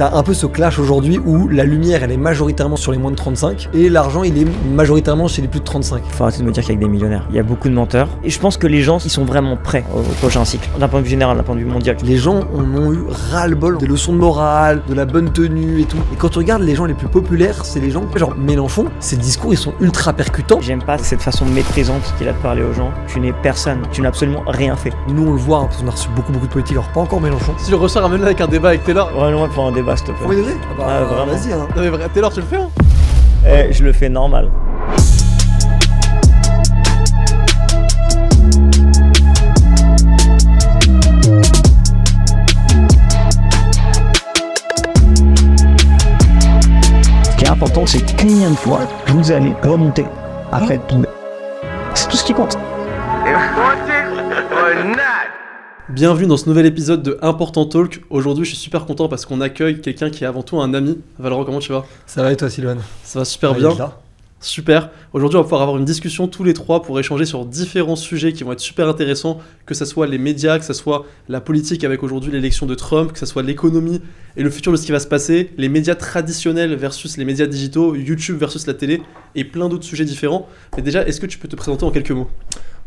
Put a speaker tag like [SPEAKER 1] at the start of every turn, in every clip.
[SPEAKER 1] T'as un peu ce clash aujourd'hui où la lumière elle est majoritairement sur les moins de 35 et l'argent il est majoritairement chez les plus de 35.
[SPEAKER 2] Faut arrêter de me dire qu'il y a que des millionnaires. Il y a beaucoup de menteurs. Et je pense que les gens, ils sont vraiment prêts au prochain cycle. D'un point de vue général, d'un point de vue mondial.
[SPEAKER 1] Les gens en ont eu ras-le-bol des leçons de morale, de la bonne tenue et tout. Et quand tu regardes les gens les plus populaires, c'est les gens genre Mélenchon, ses discours ils sont ultra percutants.
[SPEAKER 2] J'aime pas cette façon méprisante qu'il a de parler aux gens. Tu n'es personne, tu n'as absolument rien fait.
[SPEAKER 1] Nous on le voit, parce qu'on a reçu beaucoup de politiques, alors pas encore Mélenchon.
[SPEAKER 3] Si je ressors ramène avec un débat avec Taylor.
[SPEAKER 2] Ouais, non, pour un débat, s'il te plaît.
[SPEAKER 1] On est vrai
[SPEAKER 2] Vraiment.
[SPEAKER 1] Vas-y hein.
[SPEAKER 3] Non mais vrai, Taylor, tu le fais hein?
[SPEAKER 2] Je le fais normal. Ce qui est important, c'est combien de fois vous allez remonter après de tomber. C'est tout ce qui compte.
[SPEAKER 3] Bienvenue dans ce nouvel épisode de Important Talk. Aujourd'hui, je suis super content parce qu'on accueille quelqu'un qui est avant tout un ami. Valero, comment tu vas?
[SPEAKER 1] Ça va et toi Sylvain?
[SPEAKER 3] Ça va super bien. Super. Aujourd'hui, on va pouvoir avoir une discussion tous les trois pour échanger sur différents sujets qui vont être super intéressants, que ce soit les médias, que ce soit la politique avec aujourd'hui l'élection de Trump, que ce soit l'économie et le futur de ce qui va se passer, les médias traditionnels versus les médias digitaux, YouTube versus la télé et plein d'autres sujets différents. Mais déjà, est-ce que tu peux te présenter en quelques mots?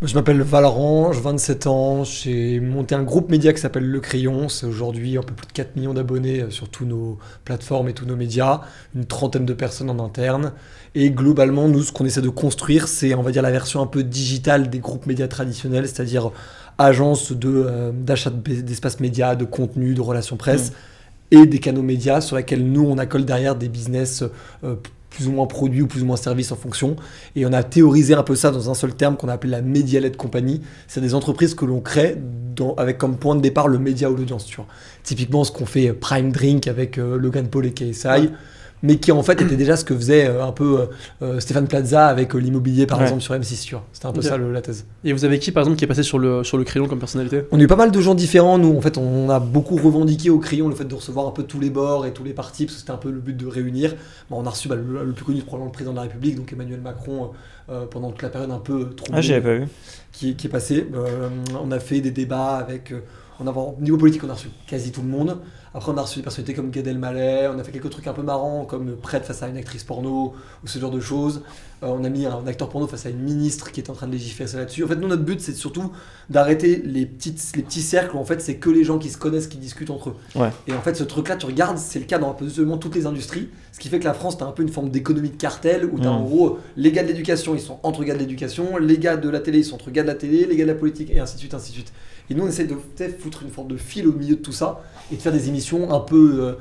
[SPEAKER 1] Je m'appelle Valorant, j'ai 27 ans, j'ai monté un groupe média qui s'appelle Le Crayon, c'est aujourd'hui un peu plus de 4 millions d'abonnés sur tous nos plateformes et tous nos médias, une trentaine de personnes en interne, et globalement nous ce qu'on essaie de construire c'est on va dire la version un peu digitale des groupes médias traditionnels, c'est-à-dire agence d'achat d'espace média, de contenu, de relations presse, et des canaux médias sur lesquels nous on accole derrière des business plus ou moins produits ou plus ou moins services en fonction. Et on a théorisé un peu ça dans un seul terme qu'on a appelé la Media-led Company. C'est des entreprises que l'on crée avec comme point de départ le média ou l'audience. Tu vois. Typiquement ce qu'on fait Prime Drink avec Logan Paul et KSI, mais qui en fait était déjà ce que faisait un peu Stéphane Plaza avec l'immobilier par exemple sur M6. Tu vois. C'était un peu ça la thèse.
[SPEAKER 3] Et vous avez qui par exemple qui est passé sur le Crayon comme personnalité?
[SPEAKER 1] On a eu pas mal de gens différents. Nous en fait on a beaucoup revendiqué au Crayon le fait de recevoir un peu tous les bords et tous les partis parce que c'était un peu le but de réunir. Bon, on a reçu le plus connu probablement le président de la République, donc Emmanuel Macron, pendant toute la période un peu troublée
[SPEAKER 2] j'avais pas vu.
[SPEAKER 1] Qui est passée. On a fait des débats avec... au niveau politique, on a reçu quasi tout le monde. Après, on a reçu des personnalités comme Gad Elmaleh. On a fait quelques trucs un peu marrants, comme prêtre face à une actrice porno, ou ce genre de choses. On a mis un acteur porno face à une ministre qui est en train de légiférer là-dessus. En fait, nous, notre but, c'est surtout d'arrêter les petits cercles où, en fait, c'est que les gens qui se connaissent, qui discutent entre eux.
[SPEAKER 2] Ouais.
[SPEAKER 1] Et en fait, ce truc-là, tu regardes, c'est le cas dans absolument toutes les industries. Ce qui fait que la France, t'as un peu une forme d'économie de cartel, où t'as en gros, les gars de l'éducation, ils sont entre gars de l'éducation, les gars de la télé, ils sont entre gars de la télé, les gars de la politique, et ainsi de suite, ainsi de suite. Et nous, on essaie de foutre une forme de fil au milieu de tout ça et de faire des émissions un peu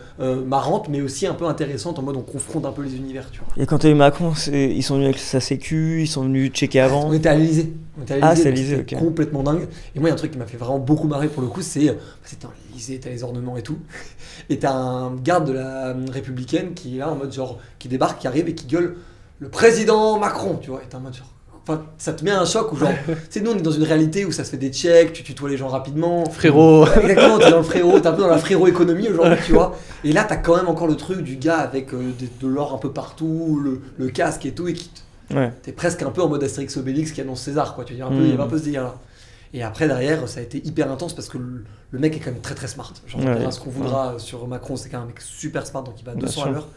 [SPEAKER 1] marrantes, mais aussi un peu intéressantes, en mode on confronte un peu les univers. Tu vois.
[SPEAKER 2] Et quand t'as eu Macron, ils sont venus avec sa sécu, ils sont venus checker avant.
[SPEAKER 1] On était à l'Elysée.
[SPEAKER 2] C'est l'Elysée, ok.
[SPEAKER 1] Complètement dingue. Et moi, il y a un truc qui m'a fait vraiment beaucoup marrer pour le coup, c'était dans l'Elysée, t'as les ornements et tout. Et t'as un garde de la Républicaine qui est là en mode genre, qui débarque, qui arrive et qui gueule le président Macron, tu vois. Et t'es en mode genre. Enfin, ça te met un choc où genre, tu sais, nous on est dans une réalité où ça se fait des checks, tu tutoies les gens rapidement.
[SPEAKER 3] Frérot.
[SPEAKER 1] Exactement, t'es dans le frérot, t'es un peu dans la frérot économie aujourd'hui, tu vois. Et là, t'as quand même encore le truc du gars avec de l'or un peu partout, le casque et tout, et qui t'es presque un peu en mode Astérix Obélix qui annonce César, quoi. Tu vois, il y avait un peu ce délire là. Et après, derrière, ça a été hyper intense parce que le mec est quand même très très smart. Genre, ce qu'on voudra sur Macron, c'est quand même un mec super smart, donc il va à 200 à l'heure.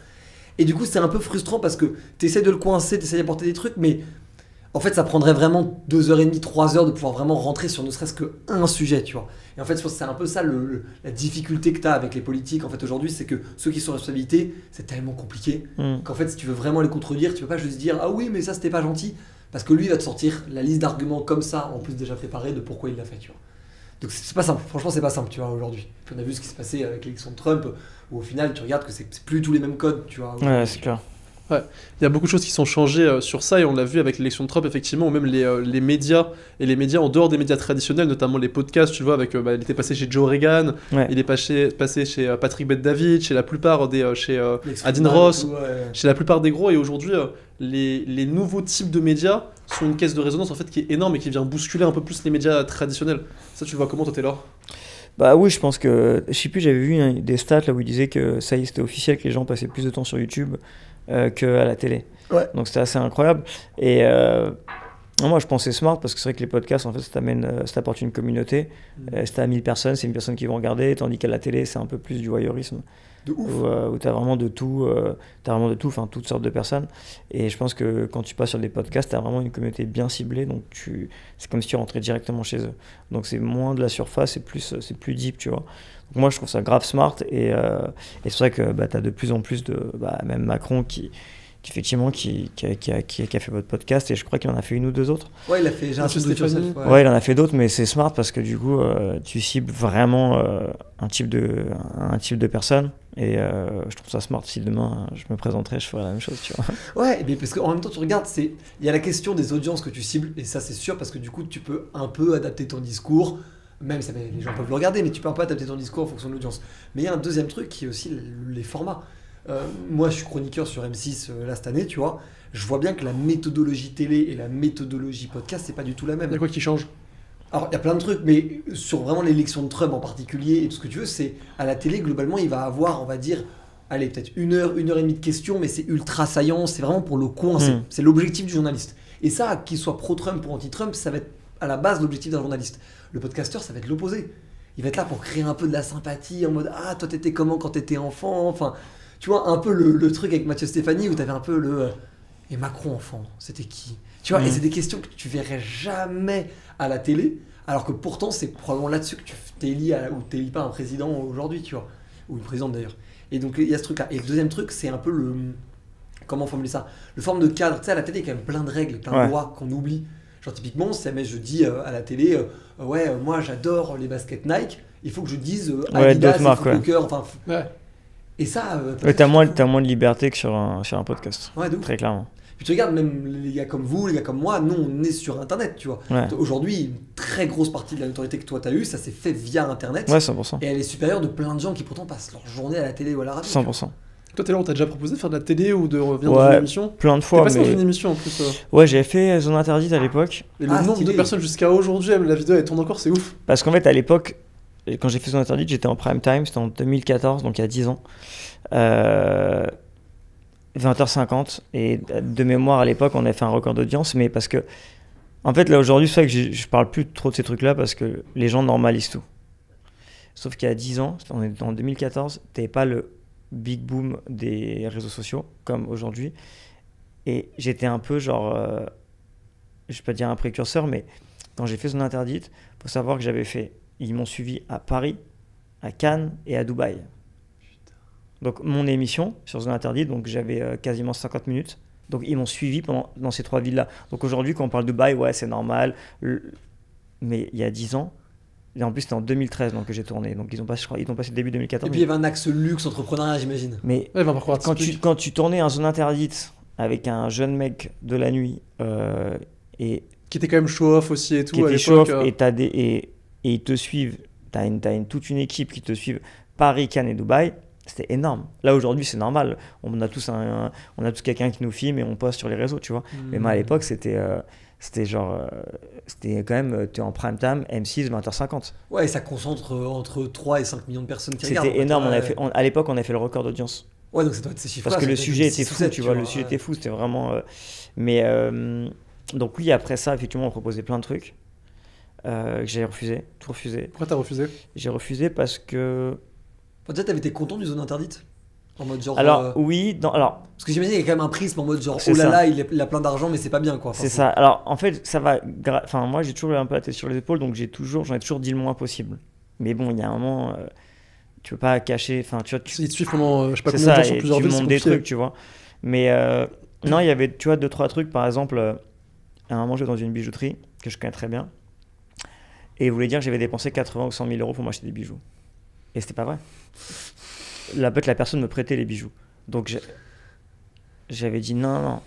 [SPEAKER 1] Et du coup, c'est un peu frustrant parce que t'essaies de le coincer, t'essaies d'apporter des trucs, mais. En fait, ça prendrait vraiment 2h30, 3h de pouvoir vraiment rentrer sur ne serait-ce qu'un sujet, tu vois. Et en fait, je pense que c'est un peu ça la difficulté que tu as avec les politiques. En fait, aujourd'hui, c'est que ceux qui sont en responsabilité, c'est tellement compliqué qu'en fait, si tu veux vraiment les contredire, tu peux pas juste dire « Ah oui, mais ça, c'était pas gentil ». Parce que lui, il va te sortir la liste d'arguments comme ça, en plus déjà préparée, de pourquoi il l'a fait, tu vois. Donc, c'est pas simple. Franchement, c'est pas simple, tu vois, aujourd'hui. Puis on a vu ce qui s'est passé avec l'élection de Trump, où au final, tu regardes que c'est plus tous les mêmes codes, tu vois.
[SPEAKER 2] Ouais, c'est clair.
[SPEAKER 3] Ouais, il y a beaucoup de choses qui sont changées sur ça et on l'a vu avec l'élection de Trump effectivement, ou même les médias et les médias en dehors des médias traditionnels, notamment les podcasts, tu vois, avec il était passé chez Joe Rogan, il est passé chez Patrick Bet-David, chez la plupart chez Adin Ross, chez la plupart des gros, et aujourd'hui les nouveaux types de médias sont une caisse de résonance en fait qui est énorme et qui vient bousculer un peu plus les médias traditionnels. Ça, tu le vois comment, toi, Taylor?
[SPEAKER 2] Bah oui, je pense que, je sais plus, j'avais vu des stats là où il disait que ça y est, c'était officiel que les gens passaient plus de temps sur YouTube qu'à la télé.
[SPEAKER 1] Ouais.
[SPEAKER 2] Donc c'était assez incroyable. Et moi, je pensais smart parce que c'est vrai que les podcasts, en fait, ça t'apporte une communauté. Si t'as 1000 personnes, c'est 1000 personnes qui vont regarder, tandis qu'à la télé, c'est un peu plus du voyeurisme. où tu as vraiment de tout, enfin toutes sortes de personnes. Et je pense que quand tu passes sur des podcasts, tu as vraiment une communauté bien ciblée, donc c'est comme si tu rentrais directement chez eux. Donc c'est moins de la surface, c'est plus deep, tu vois. Donc moi je trouve ça grave smart, et c'est vrai que tu as de plus en plus même Macron qui a fait votre podcast, et je crois qu'il en a fait une ou deux autres.
[SPEAKER 1] Ouais, il a fait Génération Do It Yourself.
[SPEAKER 2] Ouais, il en a fait d'autres, mais c'est smart parce que du coup, tu cibles vraiment un type de personne, et je trouve ça smart. Si demain je me présenterais, je ferais la même chose, tu vois.
[SPEAKER 1] Ouais, mais parce qu'en même temps, tu regardes, il y a la question des audiences que tu cibles, et ça c'est sûr, parce que du coup, tu peux un peu adapter ton discours. Même ça, les gens peuvent le regarder, mais tu peux un peu adapter ton discours en fonction de l'audience. Mais il y a un deuxième truc qui est aussi les formats. Moi, je suis chroniqueur sur M6 là cette année, tu vois. Je vois bien que la méthodologie télé et la méthodologie podcast, c'est pas du tout la même.
[SPEAKER 3] Il y a quoi qui change?
[SPEAKER 1] Alors, il y a plein de trucs, mais sur vraiment l'élection de Trump en particulier et tout ce que tu veux, c'est à la télé, globalement, il va avoir, on va dire, allez, peut-être 1 heure et demie de questions, mais c'est ultra saillant, c'est vraiment pour le coincer. C'est l'objectif du journaliste. Et ça, qu'il soit pro-Trump ou anti-Trump, ça va être à la base l'objectif d'un journaliste. Le podcasteur, ça va être l'opposé. Il va être là pour créer un peu de la sympathie, en mode « Ah, toi, t'étais comment quand t'étais enfant ?» Enfin, tu vois, un peu le truc avec Mathieu Stéphanie où t'avais un peu le « Et Macron, enfant, c'était qui ?» Tu vois, et c'est des questions que tu verrais jamais à la télé, alors que pourtant, c'est probablement là-dessus que tu t'élis ou t'élis pas un président aujourd'hui, tu vois. Ou une présidente d'ailleurs. Et donc, il y a ce truc-là. Et le deuxième truc, c'est un peu le... Comment formuler ça? Le forme de cadre. Tu sais, à la télé, il y a quand même plein de règles, plein de lois qu'on oublie. Genre typiquement, si jamais je dis à la télé, moi j'adore les baskets Nike, il faut que je dise Adidas, Foot Locker, enfin. Et ça.
[SPEAKER 2] T'as moins de liberté que sur un podcast.
[SPEAKER 1] Ouais,
[SPEAKER 2] très clairement.
[SPEAKER 1] Puis tu regardes même les gars comme vous, les gars comme moi, nous on est sur Internet, tu vois. Aujourd'hui, une très grosse partie de la notoriété que toi t'as eu, ça s'est fait via Internet.
[SPEAKER 2] Ouais, 100%.
[SPEAKER 1] Et elle est supérieure de plein de gens qui pourtant passent leur journée à la télé ou à la radio.
[SPEAKER 2] 100%.
[SPEAKER 3] Toi, on t'a déjà proposé de faire de la télé ou de revenir dans une émission?
[SPEAKER 2] Plein de fois.
[SPEAKER 3] T'es passé dans une émission en plus.
[SPEAKER 2] Ouais, j'avais fait Zone Interdite à l'époque.
[SPEAKER 3] Et le nombre de personnes jusqu'à aujourd'hui, la vidéo elle tourne encore, c'est ouf.
[SPEAKER 2] Parce qu'en fait, à l'époque, quand j'ai fait Zone Interdite, j'étais en prime time, c'était en 2014, donc il y a 10 ans. 20h50. Et de mémoire, à l'époque, on avait fait un record d'audience, mais parce que. En fait, là aujourd'hui, c'est vrai que je parle plus trop de ces trucs-là parce que les gens normalisent tout. Sauf qu'il y a 10 ans, on était en 2014, t'avais pas le big boom des réseaux sociaux comme aujourd'hui, et j'étais un peu genre je vais pas dire un précurseur, mais quand j'ai fait Zone Interdite, faut savoir que ils m'ont suivi à Paris, à Cannes et à Dubaï. Donc mon émission sur Zone Interdite, donc j'avais quasiment 50 minutes, donc ils m'ont suivi dans ces 3 villes là. Donc aujourd'hui quand on parle de Dubaï, ouais c'est normal, mais il y a 10 ans. Et en plus, c'était en 2013 donc, que j'ai tourné. Donc, ils ont passé début 2014.
[SPEAKER 1] Et puis, il y avait un axe luxe entrepreneuriat, j'imagine.
[SPEAKER 2] Mais quand tu tournais en Zone Interdite avec un jeune mec de la nuit et
[SPEAKER 3] qui était quand même show-off aussi et tout.
[SPEAKER 2] Qui était show-off et ils te suivent. T'as toute une équipe qui te suivent Paris, Cannes et Dubaï. C'était énorme. Là, aujourd'hui, c'est normal. On a tous quelqu'un qui nous filme et on poste sur les réseaux, tu vois. Mais moi, à l'époque, c'était quand même, tu es en prime time, M6, 20h50.
[SPEAKER 1] Ouais, et ça concentre entre 3 et 5 millions de personnes qui regardent.
[SPEAKER 2] C'était énorme. À l'époque, on a fait le record d'audience.
[SPEAKER 1] Ouais, donc ça doit être ces chiffres-là.
[SPEAKER 2] Parce que le sujet était fou, tu vois. Le sujet était fou, c'était vraiment. Donc, oui, après ça, effectivement, on proposait plein de trucs. J'ai refusé, tout refusé.
[SPEAKER 3] Pourquoi t'as refusé?
[SPEAKER 2] J'ai refusé parce que.
[SPEAKER 1] Peut-être t'avais été content du Zone Interdite? En mode genre.
[SPEAKER 2] Alors, oui. Alors,
[SPEAKER 1] parce que j'imagine qu'il y a quand même un prisme en mode genre, oh là là, il a plein d'argent, mais c'est pas bien, quoi.
[SPEAKER 2] C'est ça. Alors, en fait, ça va. Enfin, moi, j'ai toujours un peu la tête sur les épaules, donc j'en ai toujours dit le moins possible. Mais bon, il y a un moment, tu peux pas cacher. Enfin, tu vois.
[SPEAKER 3] Ils te suivent pendant, je sais pas combien de temps sur plusieurs villes.
[SPEAKER 2] Tu montes des trucs, tu vois. Mais non, il y avait, tu vois, 2-3 trucs. Par exemple, à un moment, j'étais dans une bijouterie que je connais très bien. Et il voulait dire que j'avais dépensé 80 ou 100 000 euros pour m'acheter des bijoux. Et c'était pas vrai. La personne me prêtait les bijoux. Donc j'avais dit non,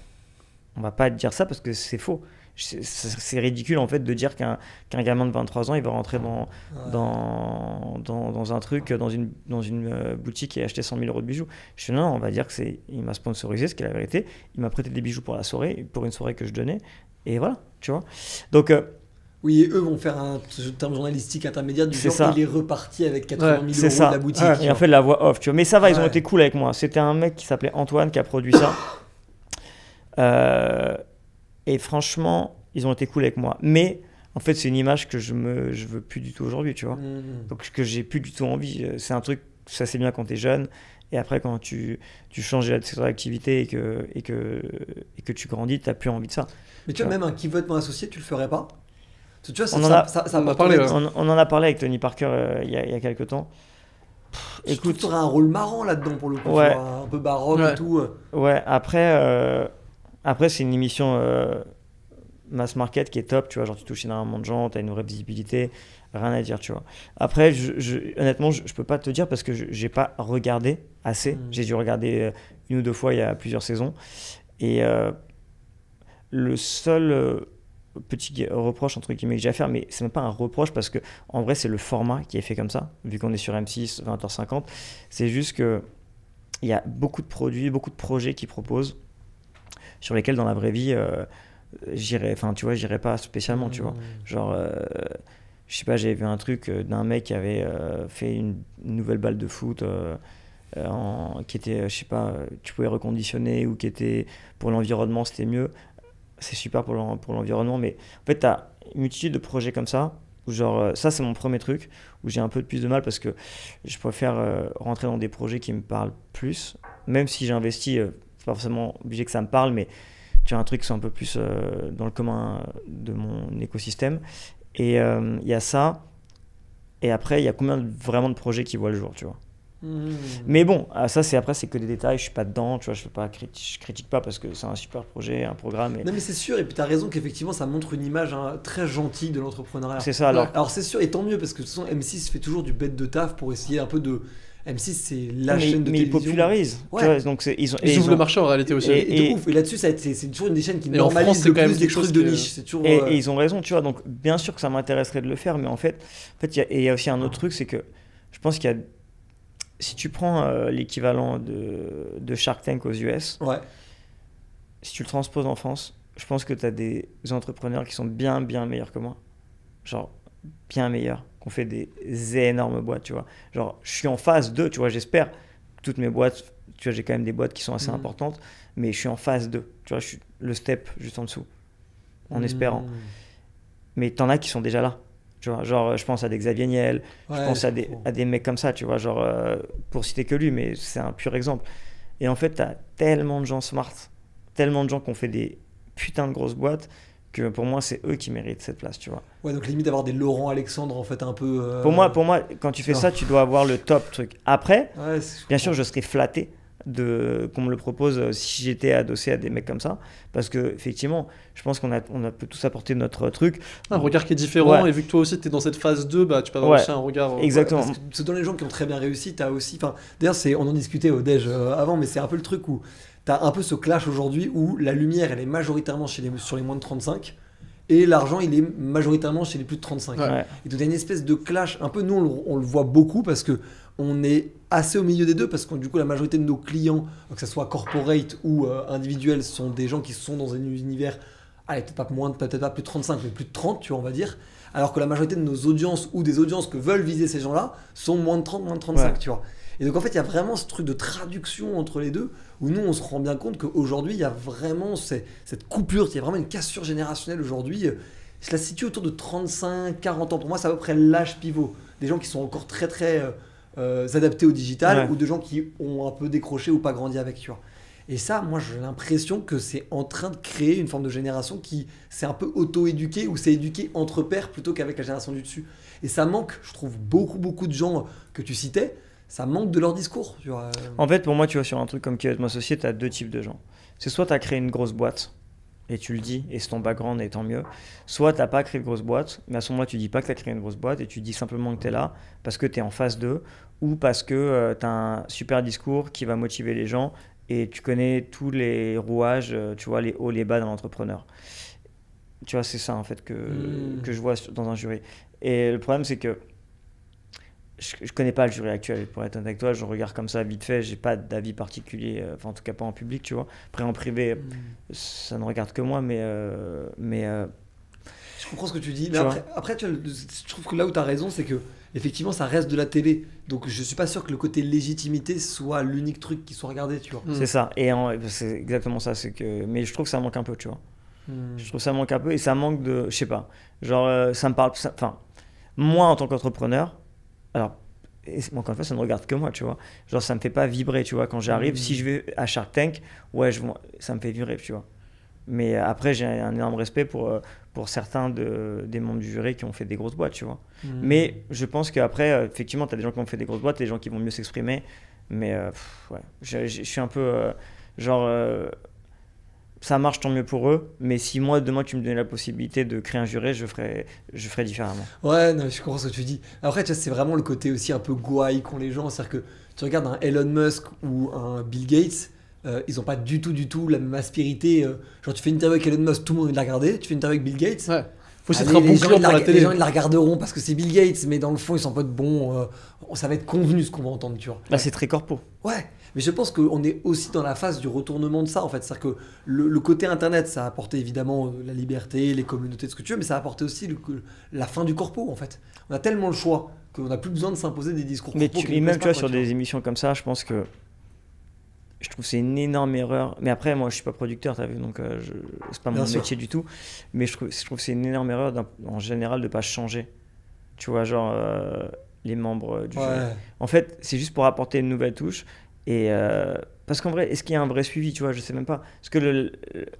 [SPEAKER 2] on va pas te dire ça parce que c'est faux. C'est ridicule en fait de dire qu'un gamin de 23 ans il va rentrer dans un truc, dans une boutique et acheter 100 000 euros de bijoux. Je dis non, on va dire il m'a sponsorisé, ce qui est la vérité. Il m'a prêté des bijoux pour la soirée, pour une soirée que je donnais. Et voilà, tu vois. Donc
[SPEAKER 1] oui, et eux vont faire un terme journalistique intermédiaire du genre il est reparti avec 80 000 euros de la boutique.
[SPEAKER 2] Et en fait, la voix off, tu vois. Mais ça va, ils ont été cool avec moi. C'était un mec qui s'appelait Antoine qui a produit ça. Et franchement, ils ont été cool avec moi. Mais en fait, c'est une image que je veux plus du tout aujourd'hui, tu vois. Donc, que j'ai plus du tout envie. C'est un truc, ça c'est bien quand t'es jeune. Et après, quand tu changes de secteur d'activité et que tu grandis, tu n'as plus envie de ça.
[SPEAKER 1] Mais tu vois, même un qui veut être mon associé, tu le ferais pas? Tu vois,
[SPEAKER 2] on en a parlé avec Tony Parker il y a quelques temps.
[SPEAKER 1] Écoute, tu aurais un rôle marrant là-dedans pour le coup,
[SPEAKER 2] ouais.
[SPEAKER 1] un peu baroque et tout.
[SPEAKER 2] Ouais, après c'est une émission mass market qui est top, tu vois, genre tu touches énormément de gens, tu as une vraie visibilité, rien à dire, tu vois. Après, honnêtement, je peux pas te dire parce que j'ai pas regardé assez. J'ai dû regarder 1 ou 2 fois il y a plusieurs saisons. Et le seul petit reproche entre guillemets que j'ai à faire, mais c'est même pas un reproche parce que en vrai c'est le format qui est fait comme ça, vu qu'on est sur M6 20h50. C'est juste que il y a beaucoup de produits, beaucoup de projets qu'ils proposent sur lesquels dans la vraie vie j'irais pas spécialement, tu vois. Genre je sais pas, j'avais vu un truc d'un mec qui avait fait une nouvelle balle de foot qui était, je sais pas, tu pouvais reconditionner ou qui était pour l'environnement, c'était mieux. C'est super pour l'environnement, mais en fait, tu as une multitude de projets comme ça, où genre, ça c'est mon premier truc, où j'ai un peu plus de mal parce que je préfère rentrer dans des projets qui me parlent plus, même si j'ai investi, c'est pas forcément obligé que ça me parle, mais tu as un truc qui soit un peu plus dans le commun de mon écosystème. Et il y a ça, et après, il y a combien vraiment de projets qui voient le jour, tu vois. Mais bon, ça c'est que des détails, je suis pas dedans, tu vois, je critique pas parce que c'est un super projet, un programme.
[SPEAKER 1] Non mais c'est sûr, et puis tu as raison qu'effectivement ça montre une image très gentille de l'entrepreneuriat.
[SPEAKER 2] C'est ça alors.
[SPEAKER 1] Alors c'est sûr, et tant mieux parce que de toute façon M6 fait toujours du bête de taf pour essayer un peu de... M6 c'est la chaîne de télévision.
[SPEAKER 2] Mais ils popularisent,
[SPEAKER 1] ouais.
[SPEAKER 2] Tu vois, donc
[SPEAKER 3] ils ouvrent le marché en réalité aussi.
[SPEAKER 1] Et de ouf, et là-dessus c'est toujours une des chaînes qui normalise le plus des trucs de niche.
[SPEAKER 2] Et ils ont raison, tu vois, donc bien sûr que ça m'intéresserait de le faire, mais en fait il y a aussi un autre truc, c'est que je pense qu'il y a... Si tu prends l'équivalent de Shark Tank aux US, si tu le transposes en France, je pense que tu as des entrepreneurs qui sont bien meilleurs que moi. Genre, bien meilleurs, qui ont fait des énormes boîtes, tu vois. Genre, je suis en phase 2, tu vois, j'espère. Toutes mes boîtes, tu vois, j'ai quand même des boîtes qui sont assez importantes, mais je suis en phase 2. Tu vois, je suis le step juste en dessous, en espérant. Mais t'en as qui sont déjà là. Tu vois, genre, je pense à des Xavier Niel, je pense à des mecs comme ça, tu vois, genre, pour citer que lui, mais c'est un pur exemple. Et en fait, t'as tellement de gens smart, tellement de gens qui ont fait des putains de grosses boîtes, que pour moi, c'est eux qui méritent cette place, tu vois.
[SPEAKER 1] Ouais, donc limite d'avoir des Laurent Alexandre, en fait, un peu...
[SPEAKER 2] Pour moi, quand tu fais ça, tu dois avoir le top truc. Après, bien sûr, je serais flatté qu'on me le propose si j'étais adossé à des mecs comme ça, parce que effectivement je pense qu'on peut tous apporter notre truc,
[SPEAKER 3] un regard qui est différent, et vu que toi aussi tu es dans cette phase 2, bah tu peux avoir aussi un regard
[SPEAKER 2] exactement,
[SPEAKER 1] parce que dans les gens qui ont très bien réussi, t'as aussi, d'ailleurs on en discutait au déj avant, mais c'est un peu le truc où t'as un peu ce clash aujourd'hui où la lumière elle est majoritairement sur les moins de 35 et l'argent il est majoritairement chez les plus de 35 et donc t'as une espèce de clash un peu. Nous on le voit beaucoup parce que on est assez au milieu des deux, parce que du coup la majorité de nos clients, que ce soit corporate ou individuels, sont des gens qui sont dans un univers, allez, peut-être pas plus de 35, mais plus de 30, tu vois, on va dire, alors que la majorité de nos audiences ou des audiences que veulent viser ces gens-là sont moins de 30, moins de 35, tu vois. Et donc en fait il y a vraiment ce truc de traduction entre les deux, où nous on se rend bien compte qu'aujourd'hui il y a vraiment cette coupure, il y a vraiment une cassure générationnelle aujourd'hui. Je la situe autour de 35, 40 ans, pour moi c'est à peu près l'âge pivot, des gens qui sont encore très adaptés au digital, ou de gens qui ont un peu décroché ou pas grandi avec, tu vois. Et ça, moi j'ai l'impression que c'est en train de créer une forme de génération qui s'est un peu auto-éduquée, ou s'est éduquée entre pairs plutôt qu'avec la génération du dessus. Et ça manque, je trouve, beaucoup de gens que tu citais, ça manque de leur discours, tu vois.
[SPEAKER 2] En fait, pour moi, tu vois, sur un truc comme Qui veut être mon associé, tu as 2 types de gens. C'est soit tu as créé une grosse boîte, et tu le dis, et c'est ton background, et tant mieux. Soit tu n'as pas créé de grosse boîte, mais à ce moment-là, tu dis pas que tu as créé une grosse boîte, et tu dis simplement que tu es là parce que tu es en phase 2, ou parce que tu as un super discours qui va motiver les gens, et tu connais tous les rouages, tu vois, les hauts, les bas d'un entrepreneur. Tu vois, c'est ça, en fait, que je vois dans un jury. Et le problème, c'est que je connais pas le jury actuel, pour être honnête avec toi, je regarde comme ça vite fait, j'ai pas d'avis particulier, enfin en tout cas pas en public, tu vois. Après en privé, ça ne regarde que moi, mais
[SPEAKER 1] je comprends ce que tu dis, mais après je trouve que là où tu as raison, c'est que effectivement ça reste de la télé, donc je suis pas sûr que le côté légitimité soit l'unique truc qui soit regardé, tu vois.
[SPEAKER 2] C'est ça, et c'est exactement ça, mais je trouve que ça manque un peu, tu vois. Je trouve que ça manque un peu, et ça manque de, je sais pas, genre ça me parle, enfin moi en tant qu'entrepreneur, alors et encore une fois, ça ne regarde que moi, tu vois. Genre, ça me fait pas vibrer, tu vois. Quand j'arrive, si je vais à Shark Tank, ouais, ça me fait vibrer, tu vois. Mais après, j'ai un énorme respect pour certains des membres du jury qui ont fait des grosses boîtes, tu vois. Mais je pense qu'après, effectivement, tu as des gens qui ont fait des grosses boîtes, des gens qui vont mieux s'exprimer. Mais ouais, je suis un peu ça marche, tant mieux pour eux. Mais si moi, demain, tu me donnais la possibilité de créer un jury, je ferais différemment.
[SPEAKER 1] Ouais, non, je comprends ce que tu dis. Après, tu vois, c'est vraiment le côté aussi un peu gouaille qu'ont les gens. C'est-à-dire que tu regardes un Elon Musk ou un Bill Gates, ils n'ont pas du tout la même aspérité. Genre, tu fais une interview avec Elon Musk, tout le monde l'a regardé. Tu fais une interview avec Bill Gates.
[SPEAKER 3] Ouais. Faut aussi être un bon client pour la télé.
[SPEAKER 1] Les gens, ils la regarderont parce que c'est Bill Gates, mais dans le fond, ils sont pas de bons. Ça va être convenu ce qu'on va entendre, tu vois.
[SPEAKER 2] Bah, c'est très corpo.
[SPEAKER 1] Ouais. Mais je pense qu'on est aussi dans la phase du retournement de ça, en fait. C'est-à-dire que le côté Internet, ça a apporté évidemment la liberté, les communautés, ce que tu veux, mais ça a apporté aussi la fin du corpo, en fait. On a tellement le choix qu'on n'a plus besoin de s'imposer des discours corpo.
[SPEAKER 2] Mais même, tu vois, sur des émissions comme ça, je pense que je trouve que c'est une énorme erreur. Mais après, moi, je suis pas producteur, t'as vu, donc c'est pas mon métier du tout. Mais je trouve que c'est une énorme erreur, en général, de pas changer. Tu vois, genre, les membres du jury. En fait, c'est juste pour apporter une nouvelle touche. Et parce qu'en vrai, est-ce qu'il y a un vrai suivi, tu vois, je sais même pas. Parce que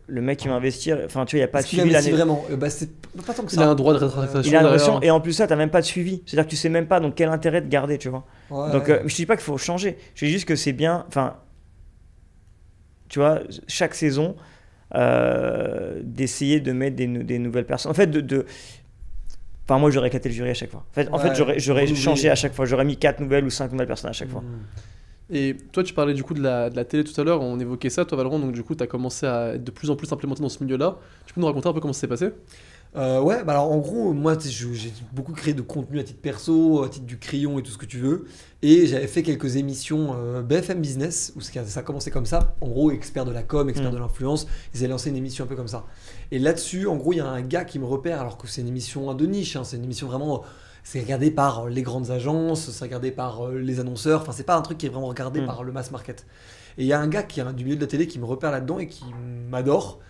[SPEAKER 2] le mec qui va investir, enfin, tu vois, il n'y a pas de suivi l'année.
[SPEAKER 1] Vraiment, c'est pas tant que ça.
[SPEAKER 3] Il a un droit de rétractation.
[SPEAKER 2] Il a l'impression, et en plus ça, t'as même pas de suivi. C'est-à-dire que tu sais même pas donc quel intérêt de garder, tu vois. Donc, je dis pas qu'il faut changer. Je dis juste que c'est bien, enfin, tu vois, chaque saison, d'essayer de mettre des nouvelles personnes. En fait, enfin, moi, j'aurais éclaté le jury à chaque fois. En fait, j'aurais changé à chaque fois. J'aurais mis 4 nouvelles ou 5 nouvelles personnes à chaque fois.
[SPEAKER 3] Et toi, tu parlais du coup de la télé tout à l'heure, on évoquait ça, toi Valorant, donc du coup, tu as commencé à être de plus en plus implémenté dans ce milieu-là. Tu peux nous raconter un peu comment ça s'est passé ?
[SPEAKER 1] Ouais, bah alors en gros, moi j'ai beaucoup créé de contenu à titre perso, à titre du crayon et tout ce que tu veux. Et j'avais fait quelques émissions BFM Business, où ça a commencé comme ça. En gros, expert de la com, expert de l'influence, ils avaient lancé une émission un peu comme ça. Et là-dessus, en gros, il y a un gars qui me repère, alors que c'est une émission de niche, hein, c'est une émission vraiment. C'est regardé par les grandes agences, c'est regardé par les annonceurs, enfin c'est pas un truc qui est vraiment regardé par le mass market. Et il y a un gars qui est du milieu de la télé qui me repère là-dedans et qui m'adore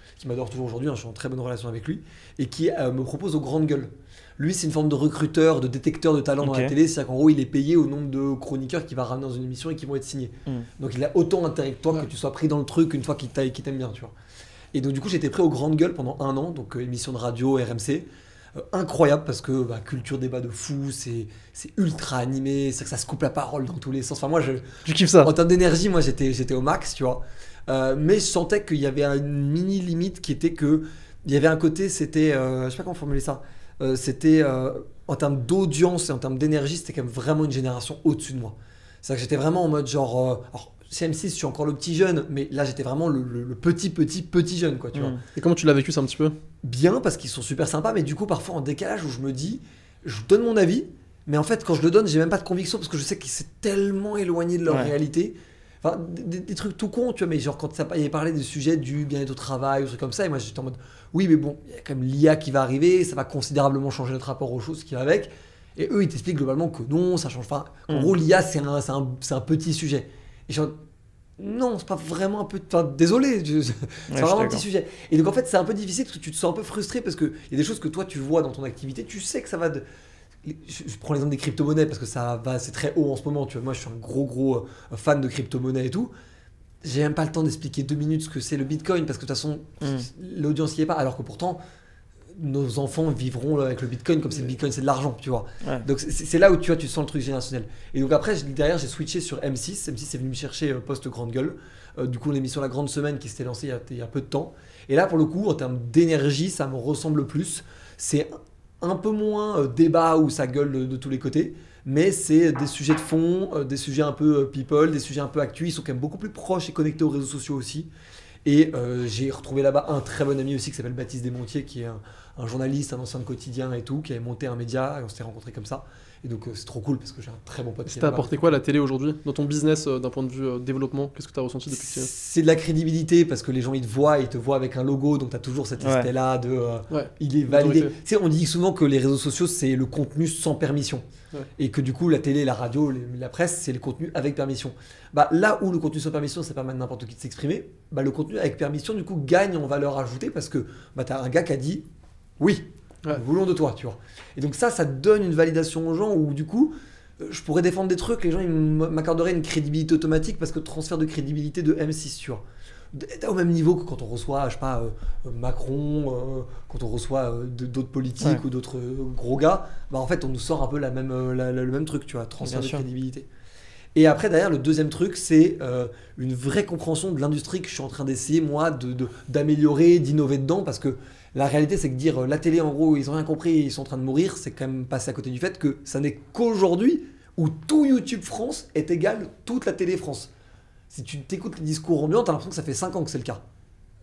[SPEAKER 1] toujours aujourd'hui, hein, je suis en très bonne relation avec lui, et qui me propose aux grandes gueules. Lui, c'est une forme de recruteur, de détecteur de talent dans la télé, c'est-à-dire qu'en gros, il est payé au nombre de chroniqueurs qu'il va ramener dans une émission et qui vont être signés. Donc il a autant intérêt que toi que tu sois pris dans le truc une fois qu'il t'aime bien, tu vois. Et donc du coup, j'étais pris aux grandes gueules pendant 1 an, donc émission de radio, RMC. Incroyable parce que culture débat de fou, c'est ultra animé, c'est que ça se coupe la parole dans tous les sens. Enfin moi
[SPEAKER 3] je kiffe ça.
[SPEAKER 1] En termes d'énergie, moi j'étais au max, tu vois. Mais je sentais qu'il y avait une mini limite qui était que il y avait un côté, c'était je sais pas comment formuler ça. C'était en termes d'audience et en termes d'énergie, c'était quand même vraiment une génération au-dessus de moi. C'est-à-dire que j'étais vraiment en mode genre alors, CM6, je suis encore le petit jeune, mais là j'étais vraiment le petit jeune, quoi, tu vois.
[SPEAKER 3] Et comment tu l'as vécu ça un petit peu ?
[SPEAKER 1] Bien, parce qu'ils sont super sympas, mais du coup parfois en décalage où je me dis, je donne mon avis, mais en fait quand je le donne, j'ai même pas de conviction parce que je sais qu'ils sont tellement éloignés de leur réalité. Enfin, des trucs tout cons, tu vois, mais genre quand ça avait parlé des sujets du bien-être au travail, ou trucs comme ça, et moi j'étais en mode, oui, mais bon, il y a quand même l'IA qui va arriver, ça va considérablement changer notre rapport aux choses qui va avec, et eux ils t'expliquent globalement que non, ça change pas. En gros, l'IA c'est un petit sujet. Et je suis en mode, non, c'est pas vraiment un peu. Enfin, désolé, c'est vraiment un petit sujet. Et donc en fait, c'est un peu difficile parce que tu te sens un peu frustré parce qu'il y a des choses que toi tu vois dans ton activité, tu sais que ça va. Je prends l'exemple des crypto-monnaies parce que c'est très haut en ce moment. Tu vois, moi je suis un gros fan de crypto-monnaies et tout. J'ai même pas le temps d'expliquer 2 minutes ce que c'est le Bitcoin parce que de toute façon, l'audience n'y est pas. Alors que pourtant, nos enfants vivront avec le Bitcoin comme si le Bitcoin c'est de l'argent, tu vois. Donc c'est là où tu sens le truc générationnel. Et donc après, derrière, j'ai switché sur M6. M6 est venu me chercher post-grande gueule. Du coup, l'émission La Grande Semaine qui s'était lancée il y a peu de temps. Et là, pour le coup, en termes d'énergie, ça me ressemble plus. C'est un peu moins débat où ça gueule de tous les côtés. Mais c'est des sujets de fond, des sujets un peu people, des sujets un peu actu. Ils sont quand même beaucoup plus proches et connectés aux réseaux sociaux aussi. Et j'ai retrouvé là-bas un très bon ami aussi qui s'appelle Baptiste Desmontiers, qui est un journaliste, un ancien de quotidien et tout, qui avait monté un média et on s'était rencontrés comme ça. Et donc c'est trop cool parce que j'ai un très bon pote.
[SPEAKER 3] Ça t'a apporté quoi la télé aujourd'hui dans ton business d'un point de vue développement ? Qu'est-ce que tu as ressenti depuis que
[SPEAKER 1] C'est de la crédibilité parce que les gens ils te voient avec un logo, donc tu as toujours cet aspect-là de il est validé. Tu sais, on dit souvent que les réseaux sociaux c'est le contenu sans permission. Et que du coup la télé, la radio, la presse c'est le contenu avec permission. Là où le contenu sans permission c'est pas mal n'importe qui de s'exprimer, le contenu avec permission du coup gagne en valeur ajoutée parce que tu as un gars qui a dit oui, nous voulons de toi, tu vois. Et donc ça donne une validation aux gens où du coup je pourrais défendre des trucs, les gens ils m'accorderaient une crédibilité automatique parce que transfert de crédibilité de M6, tu vois. Au même niveau que quand on reçoit, je sais pas, Macron, quand on reçoit d'autres politiques ou d'autres gros gars, bah en fait on nous sort un peu le même truc, tu vois, transfert de crédibilité. Et après derrière le deuxième truc c'est une vraie compréhension de l'industrie que je suis en train d'essayer moi d'améliorer, d'innover dedans, parce que la réalité c'est que dire la télé en gros ils ont rien compris et ils sont en train de mourir, c'est quand même passer à côté du fait que ça n'est qu'aujourd'hui où tout YouTube France est égal toute la télé France. Si tu t'écoutes les discours ambiants, t'as l'impression que ça fait 5 ans que c'est le cas.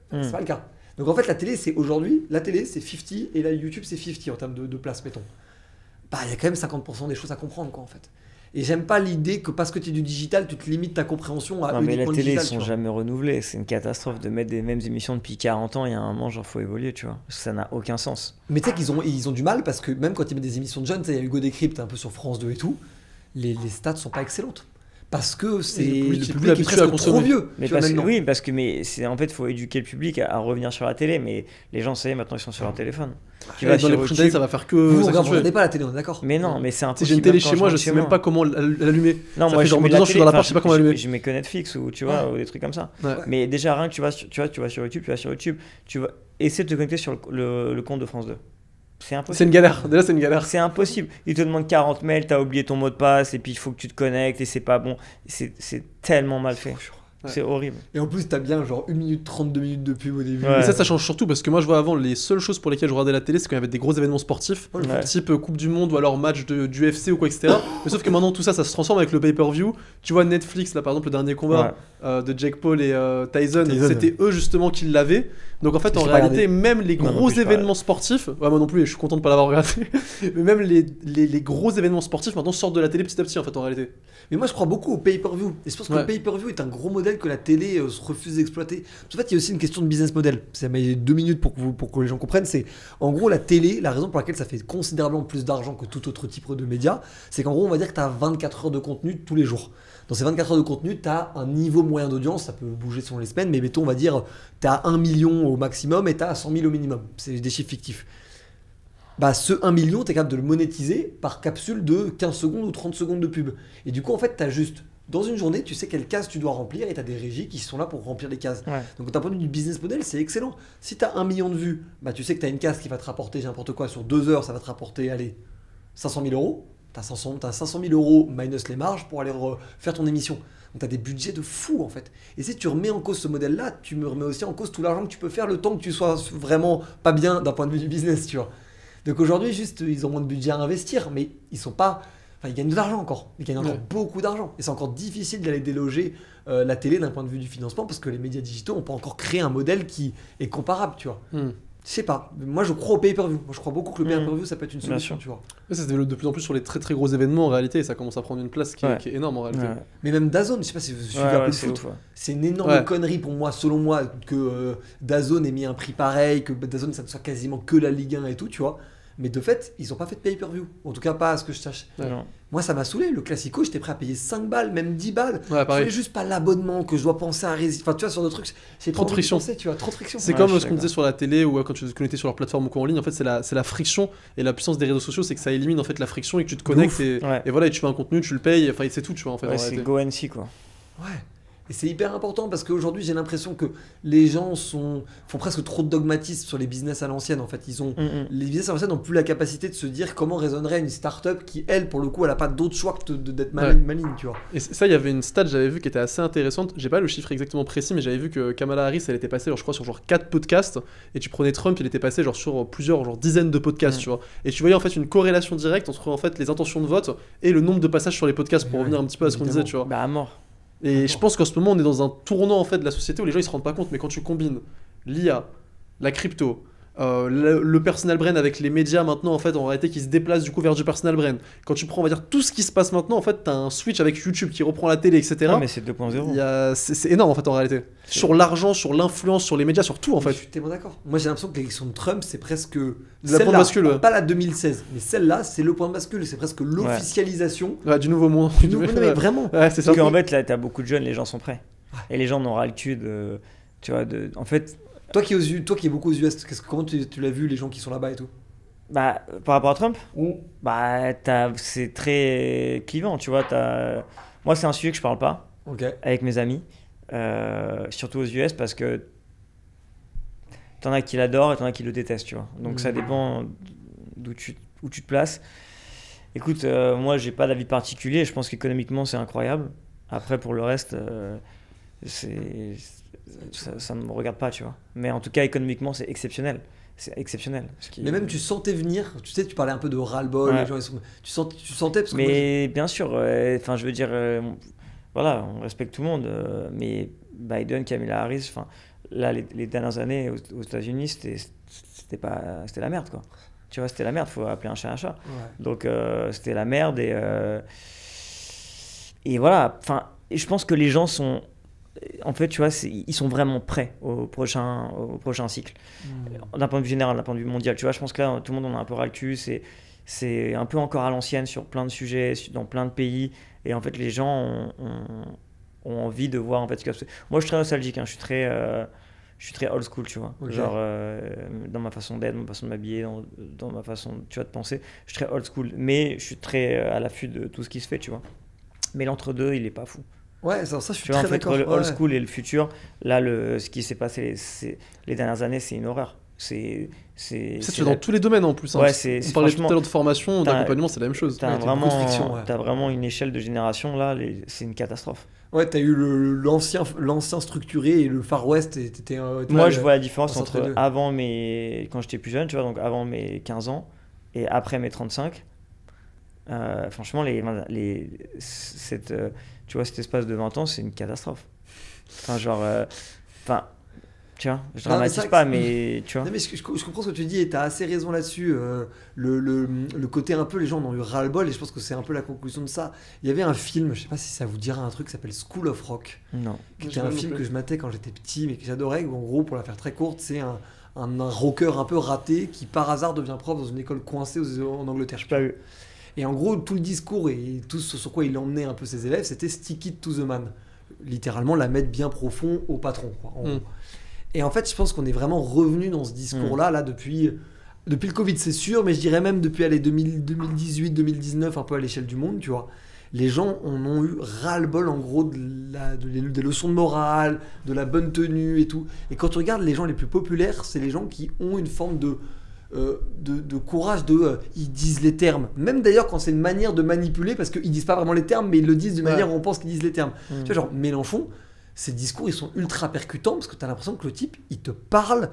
[SPEAKER 1] C'est pas le cas. Donc en fait, la télé, c'est aujourd'hui, la télé, c'est 50 et là, YouTube, c'est 50 en termes de place, mettons. Bah, il y a quand même 50% des choses à comprendre, quoi, en fait. Et j'aime pas l'idée que parce que tu es du digital, tu te limites ta compréhension à uniquement le digital.
[SPEAKER 2] Non, mais la télé, ils sont jamais renouvelés. C'est une catastrophe de mettre des mêmes émissions depuis 40 ans. Il y a un moment, genre, faut évoluer, tu vois. Parce que ça n'a aucun sens.
[SPEAKER 1] Mais tu sais qu'ils ont du mal parce que même quand ils mettent des émissions de jeunes, il y a Hugo Décrypte un peu sur France 2 et tout, les stats sont pas excellentes. Parce que c'est le public est presque trop vieux.
[SPEAKER 2] Mais parce que c'est en fait, faut éduquer le public à revenir sur la télé. Mais les gens, ça y est, maintenant ils sont sur leur téléphone.
[SPEAKER 3] Dans les prochaines années, ça va faire que.
[SPEAKER 1] Vous regardez pas la télé, on est d'accord.
[SPEAKER 2] Mais non, mais c'est impossible.
[SPEAKER 3] J'ai une télé chez moi, je sais même pas comment l'allumer.
[SPEAKER 2] Non, moi,
[SPEAKER 3] genre 2 ans, je suis dans l'appart, je sais pas comment l'allumer.
[SPEAKER 2] Je mets que Netflix ou tu vois, ou des trucs comme ça. Mais déjà rien que tu vas sur YouTube, tu vas essayer de te connecter sur le compte de France 2. C'est impossible.
[SPEAKER 3] C'est une galère. Déjà, c'est une galère.
[SPEAKER 2] C'est impossible. Ils te demandent 40 mails, t'as oublié ton mot de passe, et puis il faut que tu te connectes, et c'est pas bon. C'est tellement mal fait. C'est horrible.
[SPEAKER 1] Et en plus, t'as bien genre 1 minute 30, 2 minutes de pub au début.
[SPEAKER 3] Mais ça change surtout parce que moi, je vois avant, les seules choses pour lesquelles je regardais la télé, c'est quand il y avait des gros événements sportifs, type Coupe du Monde ou alors match du UFC ou quoi, etc. Mais sauf que maintenant, tout ça se transforme avec le pay-per-view. Tu vois, Netflix, là, par exemple, le dernier combat de Jake Paul et Tyson, c'était eux justement qui l'avaient. Donc en fait, en réalité, même les gros événements sportifs, moi non plus, je suis content de pas l'avoir regardé, mais même les gros événements sportifs maintenant sortent de la télé petit à petit, en fait, en réalité.
[SPEAKER 1] Mais moi, je crois beaucoup au pay-per-view. Et je pense que le pay-per-view est un gros modèle que la télé se refuse d'exploiter. En fait, il y a aussi une question de business model. Ça met 2 minutes pour que les gens comprennent. C'est en gros la télé, la raison pour laquelle ça fait considérablement plus d'argent que tout autre type de média, c'est qu'en gros, on va dire que tu as 24 heures de contenu tous les jours. Dans ces 24 heures de contenu, tu as un niveau moyen d'audience, ça peut bouger selon les semaines, mais mettons, on va dire, tu as 1 million au maximum et tu as 100 000 au minimum. C'est des chiffres fictifs. Bah, ce 1 million, tu es capable de le monétiser par capsule de 15 secondes ou 30 secondes de pub. Et du coup, en fait, tu as juste, dans une journée, tu sais quelles cases tu dois remplir et tu as des régies qui sont là pour remplir les cases. Donc, d'un point de vue du business model, c'est excellent. Si tu as 1 million de vues, bah, tu sais que tu as une case qui va te rapporter, n'importe quoi, sur 2 heures, ça va te rapporter, allez, 500 000 euros. Tu as 500 000 euros minus les marges pour aller faire ton émission. Donc tu as des budgets de fou en fait. Et si tu remets en cause ce modèle-là, tu me remets aussi en cause tout l'argent que tu peux faire le temps que tu sois vraiment pas bien d'un point de vue du business, tu vois. Donc aujourd'hui, juste, ils ont moins de budget à investir, mais ils sont pas... Enfin, ils gagnent de l'argent encore. Ils gagnent encore beaucoup d'argent. Et c'est encore difficile d'aller déloger la télé d'un point de vue du financement parce que les médias digitaux n'ont pas encore créé un modèle qui est comparable, tu vois. Je sais pas. Moi, je crois au pay-per-view. Moi, je crois beaucoup que le pay-per-view, ça peut être une solution, tu vois.
[SPEAKER 3] Ça se développe de plus en plus sur les très très gros événements en réalité et ça commence à prendre une place qui est énorme en réalité.
[SPEAKER 1] Mais même DAZN, je sais pas si vous suivez un peu le foot. C'est une énorme connerie pour moi, selon moi, que DAZN ait mis un prix pareil, que DAZN ça ne soit quasiment que la Ligue 1 et tout, tu vois. Mais de fait, ils n'ont pas fait de pay-per-view. En tout cas, pas à ce que je sache. Moi, ça m'a saoulé. Le Classico, j'étais prêt à payer 5 balles, même 10 balles. Je voulais juste pas l'abonnement, que je dois penser à résister. Enfin, tu vois, sur d'autres trucs, c'est trop de friction. Tu vois, trop de friction.
[SPEAKER 3] C'est comme ce qu'on disait sur la télé ou quand tu te connectais sur leur plateforme ou quoi en ligne. En fait, c'est la friction et la puissance des réseaux sociaux, c'est que ça élimine en fait la friction et que tu te connectes et voilà, et tu fais un contenu, tu le payes. Enfin, c'est tout, tu vois. En fait,
[SPEAKER 2] c'est GoNC quoi.
[SPEAKER 1] Ouais. Et c'est hyper important parce qu'aujourd'hui, j'ai l'impression que les gens font presque trop de dogmatisme sur les business à l'ancienne. En fait, les business à l'ancienne n'ont plus la capacité de se dire comment résonnerait une start-up qui, elle, pour le coup, elle n'a pas d'autre choix que d'être maligne, tu vois.
[SPEAKER 3] Et ça, il y avait une stat, j'avais vu, qui était assez intéressante. J'ai pas le chiffre exactement précis, mais j'avais vu que Kamala Harris, elle était passée, je crois, sur 4 podcasts. Et tu prenais Trump, il était passé sur plusieurs dizaines de podcasts, tu vois. Et tu voyais en fait une corrélation directe entre en fait les intentions de vote et le nombre de passages sur les podcasts pour revenir un petit peu à ce qu'on disait, tu vois.
[SPEAKER 2] Bah, à mort.
[SPEAKER 3] Et je pense qu'en ce moment on est dans un tournant en fait de la société où les gens ils se rendent pas compte, mais quand tu combines l'IA, la crypto, le personal brand avec les médias maintenant en fait en réalité qui se déplacent du coup vers du personal brand, quand tu prends on va dire tout ce qui se passe maintenant en fait t'as un switch avec YouTube qui reprend la télé etc.
[SPEAKER 2] Ah mais c'est 2.0.
[SPEAKER 3] C'est énorme en fait en réalité. Sur l'argent, sur l'influence, sur les médias, sur tout en fait.
[SPEAKER 1] Je suis tellement d'accord. Moi j'ai l'impression que l'élection de Trump c'est presque
[SPEAKER 3] le point de bascule.
[SPEAKER 1] Pas la 2016, mais celle-là c'est le point de bascule, c'est presque l'officialisation
[SPEAKER 3] du nouveau monde.
[SPEAKER 1] Mais vraiment.
[SPEAKER 2] C'est ça. Parce qu'en fait là t'as beaucoup de jeunes, les gens sont prêts. Et les gens n'ont ras le cul de, tu vois, en fait.
[SPEAKER 1] Toi qui es beaucoup aux US, comment tu l'as vu les gens qui sont là-bas et tout?
[SPEAKER 2] Bah, par rapport à Trump, bah, c'est très clivant, tu vois. Moi, c'est un sujet que je parle pas avec mes amis, surtout aux US, parce que t'en as qui l'adorent et t'en as qui le détestent, tu vois. Donc ça dépend où tu te places. Écoute, moi, j'ai pas d'avis particulier. Je pense qu'économiquement, c'est incroyable. Après, pour le reste, ça ne me regarde pas, tu vois. Mais en tout cas, économiquement, c'est exceptionnel. C'est exceptionnel.
[SPEAKER 1] Mais même tu sentais venir, tu sais, tu parlais un peu de ras-le-bol, les gens, tu sentais parce que
[SPEAKER 2] mais bien sûr, je veux dire, voilà, on respecte tout le monde, mais Biden, Kamala Harris, là, les dernières années aux États-Unis, c'était la merde, quoi. Tu vois, c'était la merde, faut appeler un chat un chat. Donc c'était la merde et voilà. Et je pense que les gens sont, en fait, tu vois, ils sont vraiment prêts au prochain cycle. D'un point de vue général, d'un point de vue mondial. Tu vois, je pense que là, tout le monde en a un peu ras le cul. C'est un peu encore à l'ancienne sur plein de sujets, dans plein de pays. Et en fait, les gens ont envie de voir en fait ce qu'il y a. Moi, je suis très nostalgique. Je suis très old school, tu vois. Genre, dans ma façon d'être, ma façon de m'habiller, dans ma façon, tu vois, de penser. Je suis très old school. Mais je suis très à l'affût de tout ce qui se fait, tu vois. Mais l'entre-deux, il est pas fou.
[SPEAKER 1] Ouais, ça je suis très d'accord.
[SPEAKER 2] Entre le old school et le futur, là, ce qui s'est passé les dernières années, c'est une horreur. C'est
[SPEAKER 3] dans tous les domaines en plus.
[SPEAKER 2] Ouais,
[SPEAKER 3] on parlait tout à l'heure de formation, d'accompagnement, c'est la même chose.
[SPEAKER 2] T'as vraiment une échelle de génération, là, c'est une catastrophe.
[SPEAKER 1] Ouais, t'as eu l'ancien structuré et le Far West.
[SPEAKER 2] Moi, je vois la différence entre quand j'étais plus jeune, tu vois, donc avant mes 15 ans et après mes 35. Franchement, tu vois, cet espace de 20 ans, c'est une catastrophe. Tu vois, je dramatise pas, mais tu vois.
[SPEAKER 1] Non, mais je comprends ce que tu dis et tu as assez raison là-dessus. Le côté un peu, les gens ont eu ras-le-bol et je pense que c'est un peu la conclusion de ça. Il y avait un film, je sais pas si ça vous dira un truc, qui s'appelle School of Rock.
[SPEAKER 2] Non.
[SPEAKER 1] Qui était un film que je matais quand j'étais petit, mais que j'adorais. En gros, pour la faire très courte, c'est un rocker un peu raté qui par hasard devient prof dans une école coincée en Angleterre.
[SPEAKER 2] Je sais pas eu.
[SPEAKER 1] Et en gros, tout le discours et tout ce sur quoi il emmenait un peu ses élèves, c'était stick it to the man. Littéralement, la mettre bien profond au patron, quoi, en gros. Et en fait, je pense qu'on est vraiment revenu dans ce discours-là là, depuis le Covid, c'est sûr, mais je dirais même depuis 2018, 2019, un peu à l'échelle du monde, tu vois. Les gens en ont eu ras-le-bol, en gros, des leçons de morale, de la bonne tenue et tout. Et quand tu regardes les gens les plus populaires, c'est les gens qui ont une forme de courage ils disent les termes, même d'ailleurs quand c'est une manière de manipuler, parce qu'ils disent pas vraiment les termes, mais ils le disent d'une manière où on pense qu'ils disent les termes. Tu vois, genre Mélenchon, ses discours ils sont ultra percutants parce que tu as l'impression que le type il te parle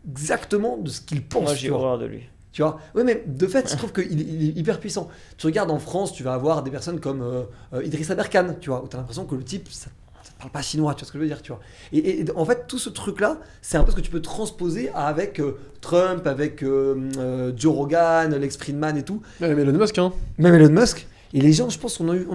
[SPEAKER 1] exactement de ce qu'il pense.
[SPEAKER 2] Moi j'ai horreur de lui.
[SPEAKER 1] Tu vois, oui, mais de fait, je trouve qu'il est hyper puissant. Tu regardes en France, tu vas avoir des personnes comme Idrissa Berkane, tu vois, où tu as l'impression que le type, ça ne parle pas chinois, tu vois ce que je veux dire, tu vois. Et en fait, tout ce truc-là, c'est un peu ce que tu peux transposer avec Trump, avec Joe Rogan, Lex Fridman et tout.
[SPEAKER 3] Même Elon Musk, hein.
[SPEAKER 1] Même Elon Musk. Et les gens, je pense qu'on a eu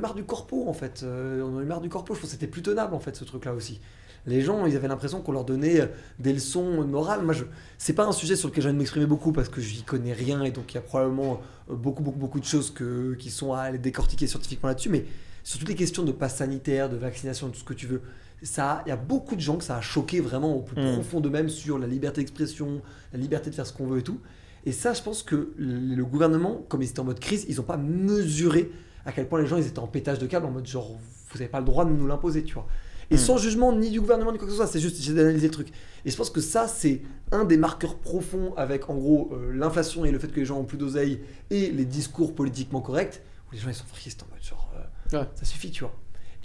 [SPEAKER 1] marre du corpo, en fait. On a eu marre du corpo, je pense que c'était plus tenable, en fait, ce truc-là aussi. Les gens, ils avaient l'impression qu'on leur donnait des leçons morales. Moi, c'est pas un sujet sur lequel j'ai envie de m'exprimer beaucoup parce que j'y connais rien et donc il y a probablement beaucoup de choses qui sont à aller décortiquer scientifiquement là-dessus. Mais sur toutes les questions de passe sanitaire, de vaccination, tout ce que tu veux, il y a beaucoup de gens que ça a choqué vraiment au plus profond d'eux-mêmes sur la liberté d'expression, la liberté de faire ce qu'on veut et tout. Et ça, je pense que le gouvernement, comme ils étaient en mode crise, ils n'ont pas mesuré à quel point les gens ils étaient en pétage de câble, en mode genre, vous n'avez pas le droit de nous l'imposer, tu vois. Et sans jugement ni du gouvernement ni quoi que ce soit, c'est juste j'ai d'analyser le truc. Et je pense que ça, c'est un des marqueurs profonds avec en gros l'inflation et le fait que les gens ont plus d'oseille et les discours politiquement corrects, où les gens ils sont fristes en mode genre, ça suffit, tu vois.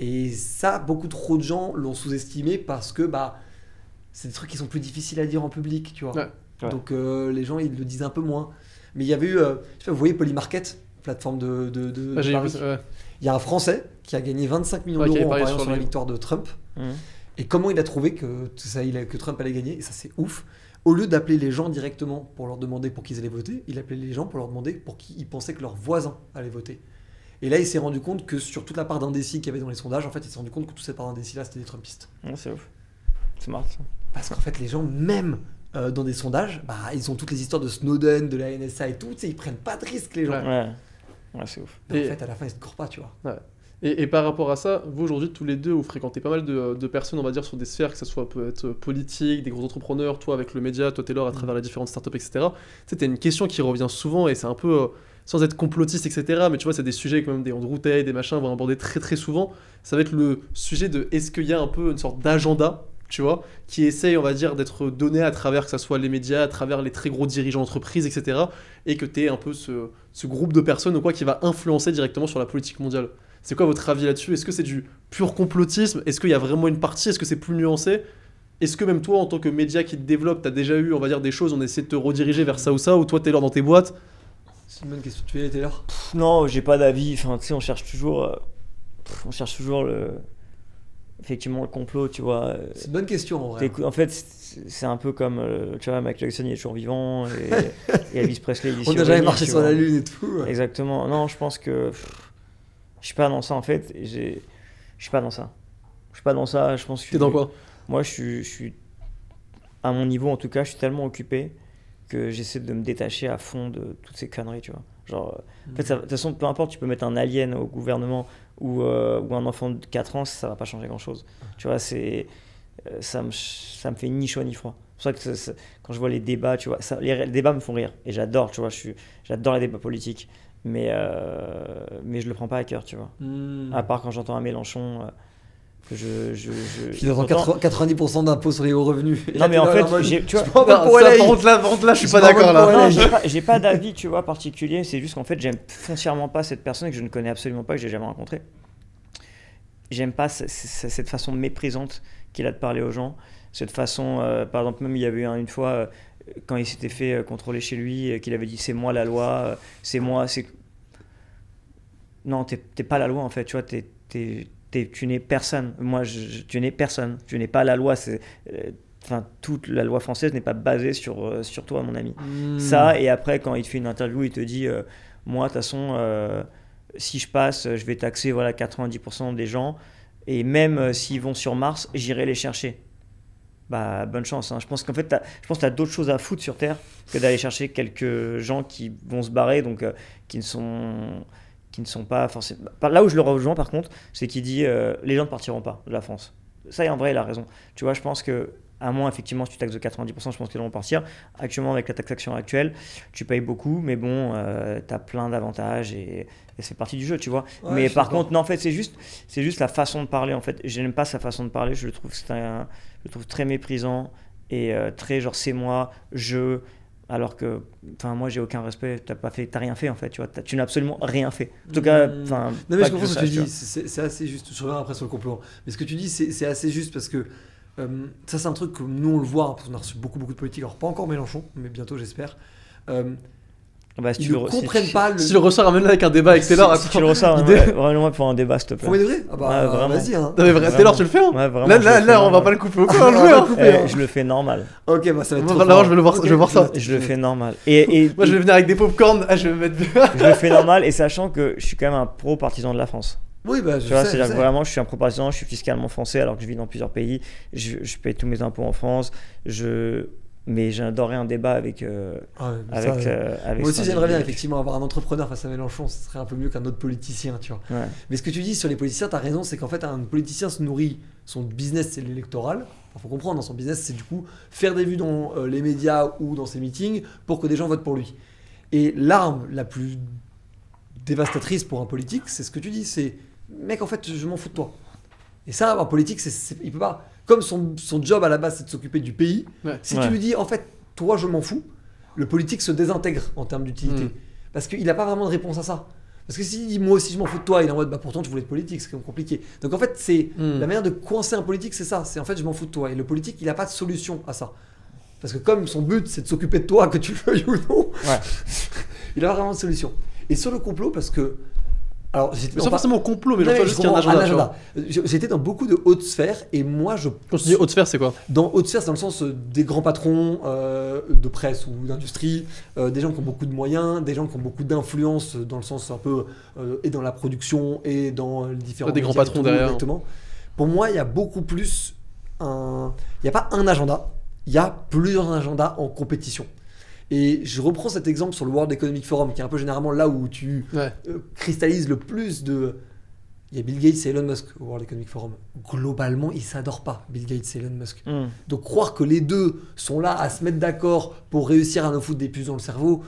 [SPEAKER 1] Et ça, beaucoup trop de gens l'ont sous-estimé parce que c'est des trucs qui sont plus difficiles à dire en public, tu vois. Ouais. Donc les gens ils le disent un peu moins. Mais il y avait eu, je sais pas, vous voyez Polymarket, plateforme de Paris. Il y a un Français qui a gagné 25 millions d'euros en pariant sur la victoire de Trump. Et comment il a trouvé que Trump allait gagner, et ça c'est ouf. Au lieu d'appeler les gens directement pour leur demander pour qui ils allaient voter, il appelait les gens pour leur demander pour qui ils pensaient que leurs voisins allaient voter. Et là, il s'est rendu compte que sur toute la part d'indécis qu'il y avait dans les sondages, en fait, il s'est rendu compte que toute cette part d'indécis là, c'était des Trumpistes.
[SPEAKER 2] C'est ouf. C'est marrant ça.
[SPEAKER 1] Parce qu'en fait, les gens, même dans des sondages, ils ont toutes les histoires de Snowden, de la NSA et tout, ils prennent pas de risques, les gens.
[SPEAKER 2] Ouais, c'est ouf.
[SPEAKER 1] Mais en fait, à la fin, ils se courent pas, tu vois.
[SPEAKER 3] Ouais. Et par rapport à ça, vous aujourd'hui, tous les deux, vous fréquentez pas mal de personnes, on va dire, sur des sphères, que ce soit peut être politique, des gros entrepreneurs, toi avec le média, toi Taylor à travers les différentes startups, etc. C'était une question qui revient souvent et c'est un peu, sans être complotiste, etc. Mais tu vois, c'est des sujets comme même des Andrew Tate, des machins, vont aborder très très souvent. Ça va être le sujet de est-ce qu'il y a un peu une sorte d'agenda, tu vois, qui essaye, on va dire, d'être donné à travers que ce soit les médias, à travers les très gros dirigeants d'entreprise, etc. Et que tu aies un peu ce groupe de personnes ou quoi qui va influencer directement sur la politique mondiale. C'est quoi votre avis là-dessus? Est-ce que c'est du pur complotisme? Est-ce qu'il y a vraiment une partie? Est-ce que c'est plus nuancé? Est-ce que même toi, en tant que média qui te développe, t'as déjà eu, on va dire, des choses, on essaie de te rediriger vers ça ou ça, ou toi, Taylor, dans tes boîtes?
[SPEAKER 1] C'est une bonne question. Tu es Taylor?
[SPEAKER 2] Non, j'ai pas d'avis. Enfin, tu sais, on cherche toujours effectivement le complot, tu vois.
[SPEAKER 1] C'est une bonne question en vrai.
[SPEAKER 2] En fait, c'est un peu comme, tu vois, Michael Jackson, il est toujours vivant, et Elvis Presley, il est
[SPEAKER 1] on n'a jamais marché sur la lune et tout.
[SPEAKER 2] Exactement. Non, je pense que je suis pas dans ça en fait. Je suis pas dans ça. Je suis pas dans ça. Je pense que.
[SPEAKER 3] T'es dans quoi?
[SPEAKER 2] Moi, je suis à mon niveau en tout cas, je suis tellement occupé que j'essaie de me détacher à fond de toutes ces conneries, tu vois. Genre, en fait, de toute façon, peu importe, tu peux mettre un alien au gouvernement ou un enfant de 4 ans, ça va pas changer grand chose. Tu vois, ça me fait ni chaud ni froid. C'est pour ça que quand je vois les débats, tu vois, les débats me font rire et j'adore, tu vois, j'adore les débats politiques, mais je le prends pas à cœur, tu vois. À part quand j'entends un Mélenchon
[SPEAKER 1] qui demande 90% d'impôts sur les hauts revenus.
[SPEAKER 2] Non mais en fait, tu vois,
[SPEAKER 3] par contre là, je suis pas d'accord là.
[SPEAKER 2] Non, j'ai pas d'avis, tu vois, particulier. C'est juste qu'en fait, j'aime foncièrement pas cette personne que je ne connais absolument pas, que j'ai jamais rencontrée. J'aime pas cette façon méprisante qu'il a de parler aux gens. Cette façon, par exemple, même il y avait eu une fois quand il s'était fait contrôler chez lui, qu'il avait dit c'est moi la loi, c'est moi, c'est. Non, t'es pas la loi en fait, tu vois, tu n'es personne. Moi, tu n'es personne. Tu n'es pas la loi. Toute la loi française n'est pas basée sur toi, mon ami. Ça, et après, quand il te fait une interview, il te dit moi, de toute façon, si je passe, je vais taxer 90% des gens. Et même s'ils vont sur Mars, j'irai les chercher. Bah, bonne chance. Hein. Je pense qu'en fait, tu as d'autres choses à foutre sur Terre que d'aller chercher quelques gens qui vont se barrer, donc qui ne sont pas forcément. Là où je le rejoins par contre, c'est qu'il dit les gens ne partiront pas de la France. Ça, en vrai, il a raison. Tu vois, je pense que, à moins effectivement, si tu taxes de 90%, je pense qu'ils vont partir. Actuellement, avec la taxation actuelle, tu payes beaucoup, mais bon, tu as plein d'avantages et c'est partie du jeu, tu vois. Ouais, mais par contre, non, en fait, c'est juste la façon de parler. En fait, je n'aime pas sa façon de parler. Je le trouve très méprisant et très genre c'est moi, alors que moi j'ai aucun respect, t'as rien fait en fait, tu vois, tu n'as absolument rien fait en tout cas.
[SPEAKER 1] Non mais je comprends ce que tu dis, c'est assez juste. Je reviens après sur le complot, mais ce que tu dis c'est assez juste parce que ça c'est un truc que nous on le voit parce qu'on a reçu beaucoup de politiques, alors pas encore Mélenchon mais bientôt j'espère. Ils ne comprennent pas
[SPEAKER 3] si tu le ressors, ramène-le avec un débat avec Taylor.
[SPEAKER 2] Si tu le ressors, vraiment pour un débat s'il te plaît.
[SPEAKER 1] Premier degré? Ah bah
[SPEAKER 2] vraiment.
[SPEAKER 1] Vas-y hein.
[SPEAKER 3] Non mais vrai, Taylor tu le fais hein.
[SPEAKER 2] Ouais, vraiment,
[SPEAKER 3] là on va pas le couper au corps,
[SPEAKER 2] je le fais normal.
[SPEAKER 1] Ok bah ça va être trop
[SPEAKER 3] fort. Je vais voir ça.
[SPEAKER 2] Je le fais normal. Et
[SPEAKER 3] moi je vais venir avec des popcorn, je vais me mettre
[SPEAKER 2] je le fais normal et sachant que je suis quand même un pro partisan de la France.
[SPEAKER 1] Oui, bah,
[SPEAKER 2] tu vois, c'est-à-dire que vraiment, je suis un pro-partisan, je suis fiscalement français alors que je vis dans plusieurs pays. Je paye tous mes impôts en France. Mais j'adorerais un débat avec.
[SPEAKER 1] Moi aussi, j'aimerais bien effectivement avoir un entrepreneur face à Mélenchon. Ce serait un peu mieux qu'un autre politicien, tu vois. Ouais. Mais ce que tu dis sur les politiciens, t'as raison, c'est qu'en fait, un politicien se nourrit. Son business, c'est l'électoral. Il faut comprendre, dans son business, c'est du coup faire des vues dans les médias ou dans ses meetings pour que des gens votent pour lui. Et l'arme la plus dévastatrice pour un politique, c'est ce que tu dis, c'est mec, en fait, je m'en fous de toi. Et ça, un politique, il peut pas. Comme son job à la base, c'est de s'occuper du pays. Ouais. Si tu lui dis, en fait, toi, je m'en fous, le politique se désintègre en termes d'utilité. Parce qu'il n'a pas vraiment de réponse à ça. Parce que s'il dit, moi aussi, je m'en fous de toi, il est en mode, bah pourtant, tu voulais être politique, c'est quand même compliqué. Donc en fait, c'est la manière de coincer un politique, c'est ça. C'est en fait, je m'en fous de toi. Et le politique, il n'a pas de solution à ça. Parce que comme son but, c'est de s'occuper de toi, que tu le veuilles ou non, il n'a pas vraiment de solution. Et sur le complot, parce que. Alors,
[SPEAKER 3] sans forcément complot, mais genre juste qu'il y a un agenda.
[SPEAKER 1] J'étais dans beaucoup de hautes sphères et moi je.
[SPEAKER 3] Quand tu dis haute sphère, c'est quoi?
[SPEAKER 1] Dans haute sphère, c'est dans le sens des grands patrons de presse ou d'industrie, des gens qui ont beaucoup de moyens, des gens qui ont beaucoup d'influence dans le sens un peu et dans la production et dans les différents.
[SPEAKER 3] Des grands patrons derrière.
[SPEAKER 1] Exactement. Pour moi, il y a beaucoup plus il n'y a pas un agenda, il y a plusieurs agendas en compétition. Et je reprends cet exemple sur le World Economic Forum, qui est un peu généralement là où tu cristallises le plus Il y a Bill Gates et Elon Musk au World Economic Forum. Globalement, ils ne s'adorent pas, Bill Gates et Elon Musk. Donc croire que les deux sont là à se mettre d'accord pour réussir à nous foutre des puces dans le cerveau,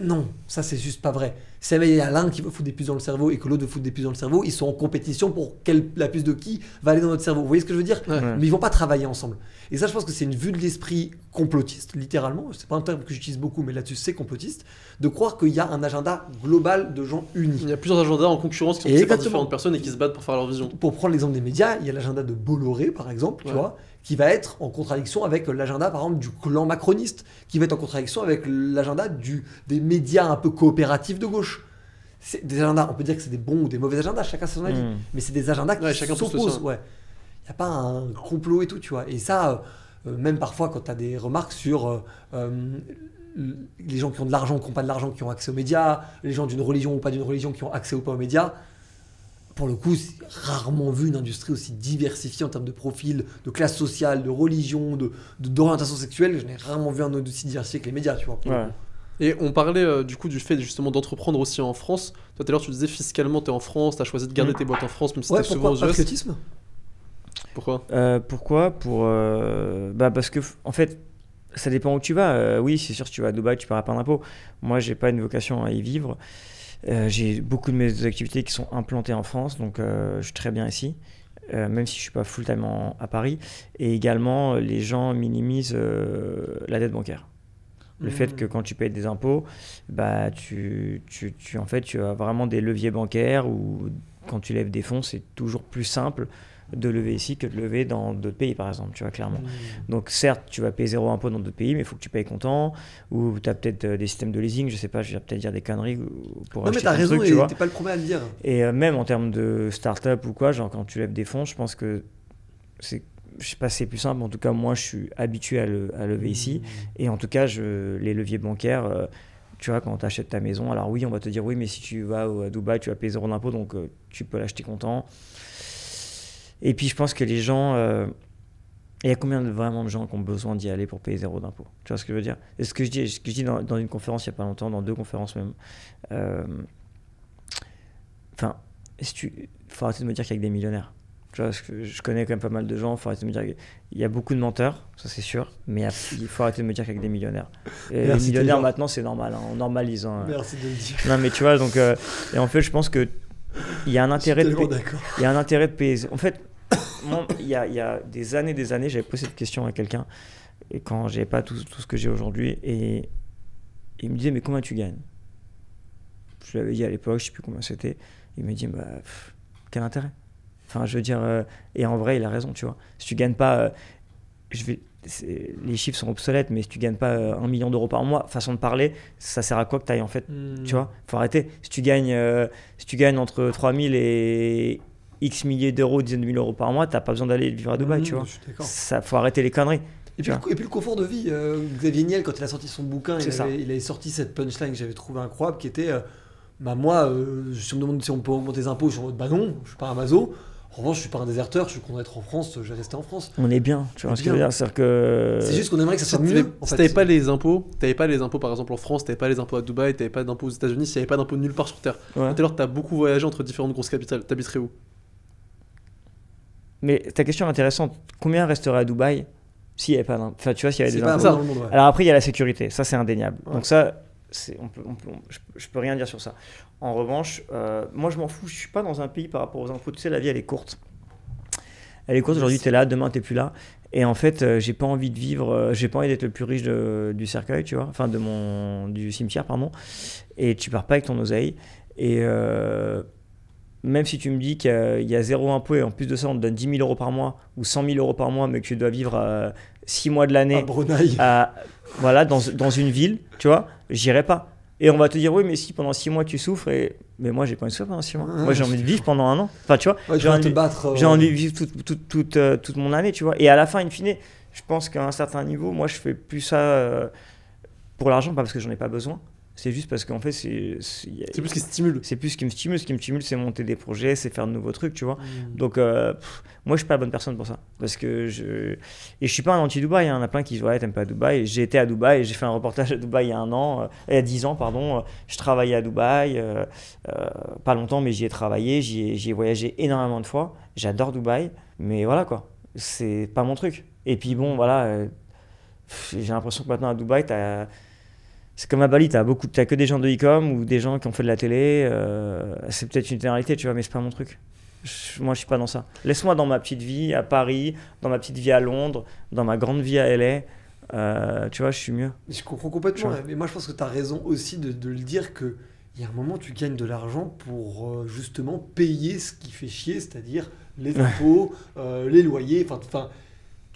[SPEAKER 1] non, ça c'est juste pas vrai. Si il y a l'un qui veut foutre des puces dans le cerveau et que l'autre veut foutre des puces dans le cerveau, ils sont en compétition pour la puce de qui va aller dans notre cerveau. Vous voyez ce que je veux dire? Mais ils vont pas travailler ensemble. Et ça, je pense que c'est une vue de l'esprit complotiste, littéralement. C'est pas un terme que j'utilise beaucoup, mais là-dessus c'est complotiste, de croire qu'il y a un agenda global de gens unis.
[SPEAKER 3] Il y a plusieurs agendas en concurrence qui sont faits par différentes personnes et qui se battent pour faire leur vision.
[SPEAKER 1] Pour prendre l'exemple des médias, il y a l'agenda de Bolloré, par exemple, tu vois, qui va être en contradiction avec l'agenda, par exemple, du clan macroniste, qui va être en contradiction avec l'agenda des médias un peu coopératifs de gauche. C'est des agendas, on peut dire que c'est des bons ou des mauvais agendas, chacun son avis, mais c'est des agendas qui s'opposent. Il n'y a pas un complot et tout, tu vois. Et ça, même parfois, quand tu as des remarques sur les gens qui ont de l'argent, qui n'ont pas de l'argent, qui ont accès aux médias, les gens d'une religion ou pas d'une religion, qui ont accès ou pas aux médias, pour le coup, c'est rarement vu une industrie aussi diversifiée en termes de profil, de classe sociale, de religion, d'orientation sexuelle. Je n'ai rarement vu un autre aussi diversifié que les médias, tu vois.
[SPEAKER 3] Et on parlait du coup du fait justement d'entreprendre aussi en France. Toi tout à l'heure tu disais fiscalement tu es en France, tu as choisi de garder tes boîtes en France même si tu es souvent aux US.
[SPEAKER 1] Patriotisme.
[SPEAKER 3] Pourquoi
[SPEAKER 2] Parce que en fait ça dépend où tu vas. Oui c'est sûr si tu vas à Dubaï tu paieras pas d'impôts. Moi j'ai pas une vocation à y vivre. J'ai beaucoup de mes activités qui sont implantées en France donc je suis très bien ici. Même si je suis pas full time à Paris. Et également les gens minimisent la dette bancaire. Le fait que quand tu payes des impôts, bah tu as vraiment des leviers bancaires où quand tu lèves des fonds, c'est toujours plus simple de lever ici que de lever dans d'autres pays, par exemple, tu vois, clairement. Donc certes, tu vas payer 0 impôt dans d'autres pays, mais il faut que tu payes comptant, ou tu as peut-être des systèmes de leasing, je sais pas, je vais peut-être dire des conneries pour acheter ton truc, tu vois. Non mais t'as raison,
[SPEAKER 1] t'es pas le premier à le dire.
[SPEAKER 2] Et même en termes de start-up ou quoi, genre quand tu lèves des fonds, je pense que je sais pas si c'est plus simple, mais en tout cas, moi, je suis habitué à lever ici. Et en tout cas, les leviers bancaires, tu vois, quand tu achètes ta maison, alors oui, on va te dire, oui, mais si tu vas à Dubaï, tu vas payer 0 d'impôt, donc tu peux l'acheter comptant. Et puis, je pense que les gens... il y a combien vraiment de gens qui ont besoin d'y aller pour payer 0 d'impôt? Tu vois ce que je veux dire? Et ce que je dis dans une conférence il n'y a pas longtemps, dans 2 conférences même, enfin, il faut arrêter de me dire qu'il y a que des millionnaires. Tu vois, je connais quand même pas mal de gens, il faut arrêter de me dire qu'il y a beaucoup de menteurs, ça c'est sûr, mais il faut arrêter de me dire qu'il y a que des millionnaires. Et les millionnaires maintenant c'est normal, hein, on normalise. Hein.
[SPEAKER 1] Merci de le dire.
[SPEAKER 2] Non mais tu vois, donc, et en fait je pense qu'il y a un intérêt il y a un intérêt de payer. En fait, il y a des années, j'avais posé cette question à quelqu'un, et quand j'avais pas tout ce que j'ai aujourd'hui, et il me disait mais combien tu gagnes? Je lui avais dit à l'époque, je sais plus combien c'était, il me dit quel intérêt? Enfin, je veux dire, et en vrai, il a raison, tu vois. Si tu gagnes pas, les chiffres sont obsolètes, mais si tu gagnes pas 1 million d'euros par mois, façon de parler, ça sert à quoi que tu ailles en fait, tu vois? Faut arrêter. Si tu gagnes entre 3 000 et X milliers d'euros, dizaines de milliers d'euros par mois, t'as pas besoin d'aller vivre à Dubaï, tu vois. Ça, faut arrêter les conneries.
[SPEAKER 1] Et puis le confort de vie. Xavier Niel, quand il a sorti son bouquin, il avait sorti cette punchline que j'avais trouvé incroyable, qui était moi, si on me demande si on peut augmenter les impôts, je suis en mode non, je suis pas un maso. En revanche, je suis pas un déserteur, je suis content d'être en France, je vais rester en France.
[SPEAKER 2] On est bien, tu vois ce que je veux dire,
[SPEAKER 1] c'est juste qu'on aimerait que ça soit mieux.
[SPEAKER 3] Si t'avais pas les impôts, par exemple en France, t'avais pas les impôts à Dubaï, t'avais pas d'impôts aux États-Unis, s'il y avait pas d'impôts nulle part sur Terre. Tout à l'heure, t'as beaucoup voyagé entre différentes grosses capitales. T'habiterais où? Mais
[SPEAKER 2] ta question est intéressante. Combien resterait à Dubaï s'il y avait pas d'impôts? Enfin, tu vois, s'il y avait des impôts.
[SPEAKER 1] Dans le monde,
[SPEAKER 2] Alors après, il y a la sécurité, ça c'est indéniable. Donc ça, je peux rien dire sur ça. En revanche, moi je m'en fous, je suis pas dans un pays par rapport aux impôts. Tu sais, la vie elle est courte. Elle est courte, aujourd'hui t'es là, demain t'es plus là. Et en fait, j'ai pas envie de vivre, j'ai pas envie d'être le plus riche du cercueil, tu vois, enfin du cimetière, pardon. Et tu pars pas avec ton oseille. Et même si tu me dis qu'il y a 0 impôt et en plus de ça on te donne 10 000 euros par mois ou 100 000 euros par mois, mais que tu dois vivre 6 mois de l'année voilà, dans une ville, tu vois, j'irai pas. Et on va te dire oui mais si pendant 6 mois tu souffres, mais moi j'ai pas envie de souffrir pendant 6 mois. Moi j'ai envie de vivre pendant 1 an. Enfin tu vois, j'ai envie de vivre toute mon année, tu vois. Et à la fin, in fine, je pense qu'à un certain niveau, moi je fais plus ça pour l'argent, pas parce que j'en ai pas besoin, C'est juste parce qu'en fait, c'est
[SPEAKER 3] plus ce qui stimule.
[SPEAKER 2] C'est plus ce qui me stimule. Ce qui me stimule, c'est monter des projets, c'est faire de nouveaux trucs, tu vois. Donc, moi, je suis pas la bonne personne pour ça. Parce que je suis pas un anti-Dubaï. Il y en a plein qui disent, ouais, t'aimes pas Dubaï. J'ai été à Dubaï, j'ai fait un reportage à Dubaï il y a 10 ans, pardon. Je travaillais à Dubaï, pas longtemps, mais j'y ai travaillé. J'y ai voyagé énormément de fois. J'adore Dubaï. Mais voilà, quoi. C'est pas mon truc. Et puis, bon, voilà. J'ai l'impression que maintenant à Dubaï, c'est comme à Bali, t'as que des gens de e-com ou des gens qui ont fait de la télé. C'est peut-être une généralité, tu vois, mais c'est pas mon truc. Moi, je suis pas dans ça. Laisse-moi dans ma petite vie à Paris, dans ma petite vie à Londres, dans ma grande vie à LA. Tu vois, je suis mieux.
[SPEAKER 1] Je comprends complètement. Mais moi, je pense que t'as raison aussi de le dire que il y a un moment, tu gagnes de l'argent pour justement payer ce qui fait chier, c'est-à-dire les impôts, les loyers. Enfin.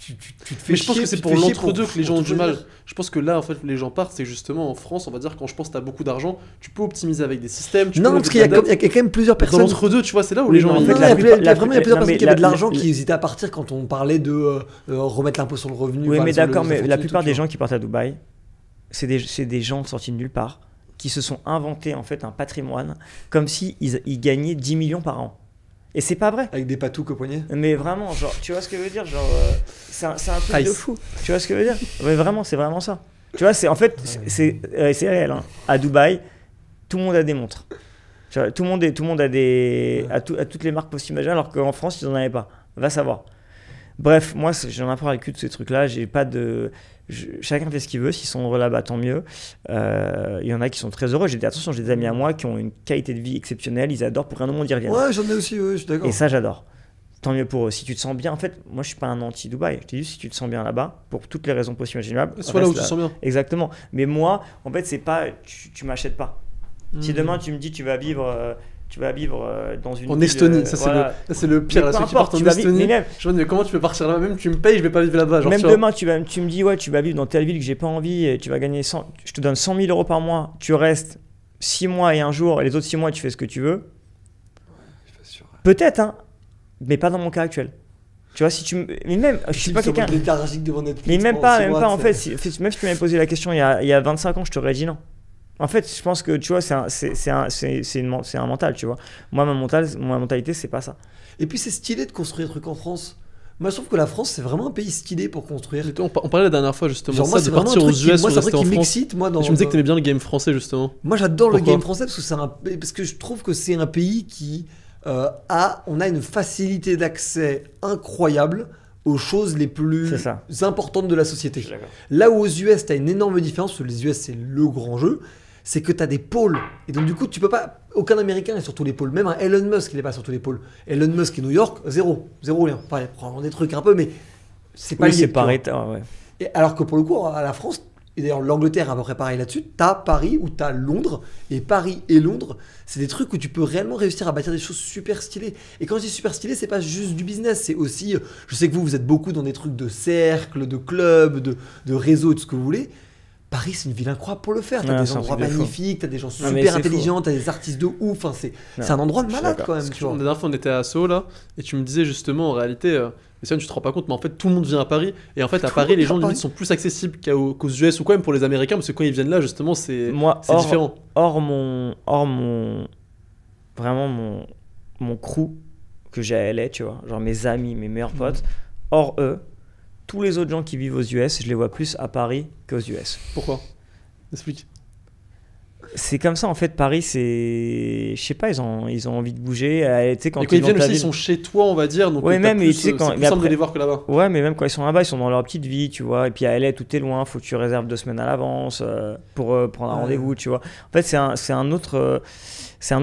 [SPEAKER 1] Tu te fais
[SPEAKER 3] mais je pense
[SPEAKER 1] chier,
[SPEAKER 3] que c'est pour l'entre-deux que les gens ont du mal. Je pense que là, en fait, les gens partent, c'est justement en France, on va dire, quand je pense que tu as beaucoup d'argent, tu peux optimiser avec des systèmes.
[SPEAKER 1] Non, parce qu'il y a quand même plusieurs personnes.
[SPEAKER 3] Dans l'entre-deux, tu vois, c'est là où les gens.
[SPEAKER 1] En fait, il y a plusieurs personnes qui avaient de l'argent qui hésitaient à partir quand on parlait de remettre l'impôt sur le revenu.
[SPEAKER 2] Oui, mais d'accord, mais la plupart des gens qui partent à Dubaï, c'est des gens sortis de nulle part qui se sont inventés en fait un patrimoine comme s'ils gagnaient 10 millions par an. Et c'est pas vrai.
[SPEAKER 1] Avec des patouques au poignet.
[SPEAKER 2] Mais vraiment, genre, tu vois ce que je veux dire, genre, c'est un truc de fou. Tu vois ce que je veux dire. Mais vraiment, c'est vraiment ça. Tu vois, c'est réel. Hein. À Dubaï, tout le monde a des montres. Tu vois, tout le monde a des à toutes les marques possibles, alors qu'en France, ils n'en avaient pas. Va savoir. Bref, moi, j'en ai pas avec tous ces trucs-là. J'ai pas de. Chacun fait ce qu'il veut. S'ils sont heureux là-bas, tant mieux. Il y en a qui sont très heureux. J'ai des amis à moi qui ont une qualité de vie exceptionnelle. Ils adorent. Pour rien au monde, ils reviennent.
[SPEAKER 1] Ouais, j'en ai aussi, je suis d'accord.
[SPEAKER 2] Et ça, j'adore. Tant mieux pour eux. Si tu te sens bien, en fait, moi, je suis pas un anti-Dubaï. Je te dis, si tu te sens bien là-bas, pour toutes les raisons possibles imaginables.
[SPEAKER 3] Soit là où tu te sens bien.
[SPEAKER 2] Exactement. Mais moi, en fait, c'est pas. Tu m'achètes pas. Si demain, tu me dis, tu vas vivre dans une
[SPEAKER 3] en Estonie, ça c'est le pire. Là, ceux qui partent en Estonie, je me dis comment tu peux partir là-bas, même tu me payes, je vais pas vivre là-bas.
[SPEAKER 2] Même demain, tu me dis ouais, tu vas vivre dans telle ville que j'ai pas envie, et tu vas gagner je te donne 100 000 euros par mois, tu restes 6 mois et un jour, et les autres 6 mois tu fais ce que tu veux. Peut-être, hein, mais pas dans mon cas actuel. Tu vois, mais même, je suis pas quelqu'un. Mais même pas en fait. Même si tu m'avais posé la question il y a 25 ans, je t'aurais dit non. En fait, je pense que tu vois, c'est un mental, tu vois. Moi, ma mentalité, c'est pas ça.
[SPEAKER 1] Et puis, c'est stylé de construire des trucs en France. Moi, je trouve que la France, c'est vraiment un pays stylé pour construire.
[SPEAKER 3] On parlait la dernière fois, justement.
[SPEAKER 1] Genre, moi,
[SPEAKER 3] de partir aux US,
[SPEAKER 1] moi, c'est vrai qu'il m'excite, moi.
[SPEAKER 3] Tu me disais que t'aimais bien le game français, justement.
[SPEAKER 1] Moi, j'adore le game français parce que je trouve que c'est un pays qui on a une facilité d'accès incroyable aux choses les plus importantes de la société. Là où aux US, tu as une énorme différence, parce que les US, c'est le grand jeu, c'est que tu as des pôles. Et donc, du coup, tu peux pas. Aucun Américain est sur tous les pôles. Même un Elon Musk, il n'est pas sur tous les pôles. Elon Musk et New York, zéro lien. Enfin, il prend des trucs un peu, mais c'est pas lié.
[SPEAKER 2] C'est par état, ouais.
[SPEAKER 1] Et alors que pour le coup, à la France, et d'ailleurs l'Angleterre est à peu près pareil là-dessus, tu as Paris ou tu as Londres. Et Paris et Londres, c'est des trucs où tu peux réellement réussir à bâtir des choses super stylées. Et quand je dis super stylé, c'est pas juste du business, c'est aussi. Je sais que vous êtes beaucoup dans des trucs de cercle, de club, de réseau, de ce que vous voulez. Paris, c'est une ville incroyable pour le faire. T'as des endroits magnifiques, t'as des gens super intelligents, t'as des artistes de ouf. Enfin, c'est un endroit de malade quand même.
[SPEAKER 3] La dernière fois, on était à Soho là, et tu me disais justement en réalité, mais ça, tu te rends pas compte, mais en fait, tout le monde vient à Paris. Et en fait, à Paris, les gens limite sont plus accessibles qu'aux US ou quoi, même pour les Américains, parce que quand ils viennent là, justement, c'est différent.
[SPEAKER 2] Vraiment mon crew que j'ai à LA, tu vois, genre mes amis, mes meilleurs potes, hors eux. Tous les autres gens qui vivent aux US, je les vois plus à Paris qu'aux US.
[SPEAKER 3] Pourquoi ? Explique.
[SPEAKER 2] C'est comme ça en fait. Paris, c'est, je sais pas, ils ont envie de bouger. Tu sais,
[SPEAKER 3] quand ils viennent aussi, ils sont chez toi, on va dire. Donc
[SPEAKER 2] ouais, même
[SPEAKER 3] plus,
[SPEAKER 2] tu sais, quand,
[SPEAKER 3] c'est plus simple de les voir que là-bas.
[SPEAKER 2] Ouais, mais même quand ils sont là-bas, ils sont dans leur petite vie, tu vois. Et puis à LA, tout est loin. Faut que tu réserves 2 semaines à l'avance pour prendre un rendez-vous, tu vois. En fait, c'est un autre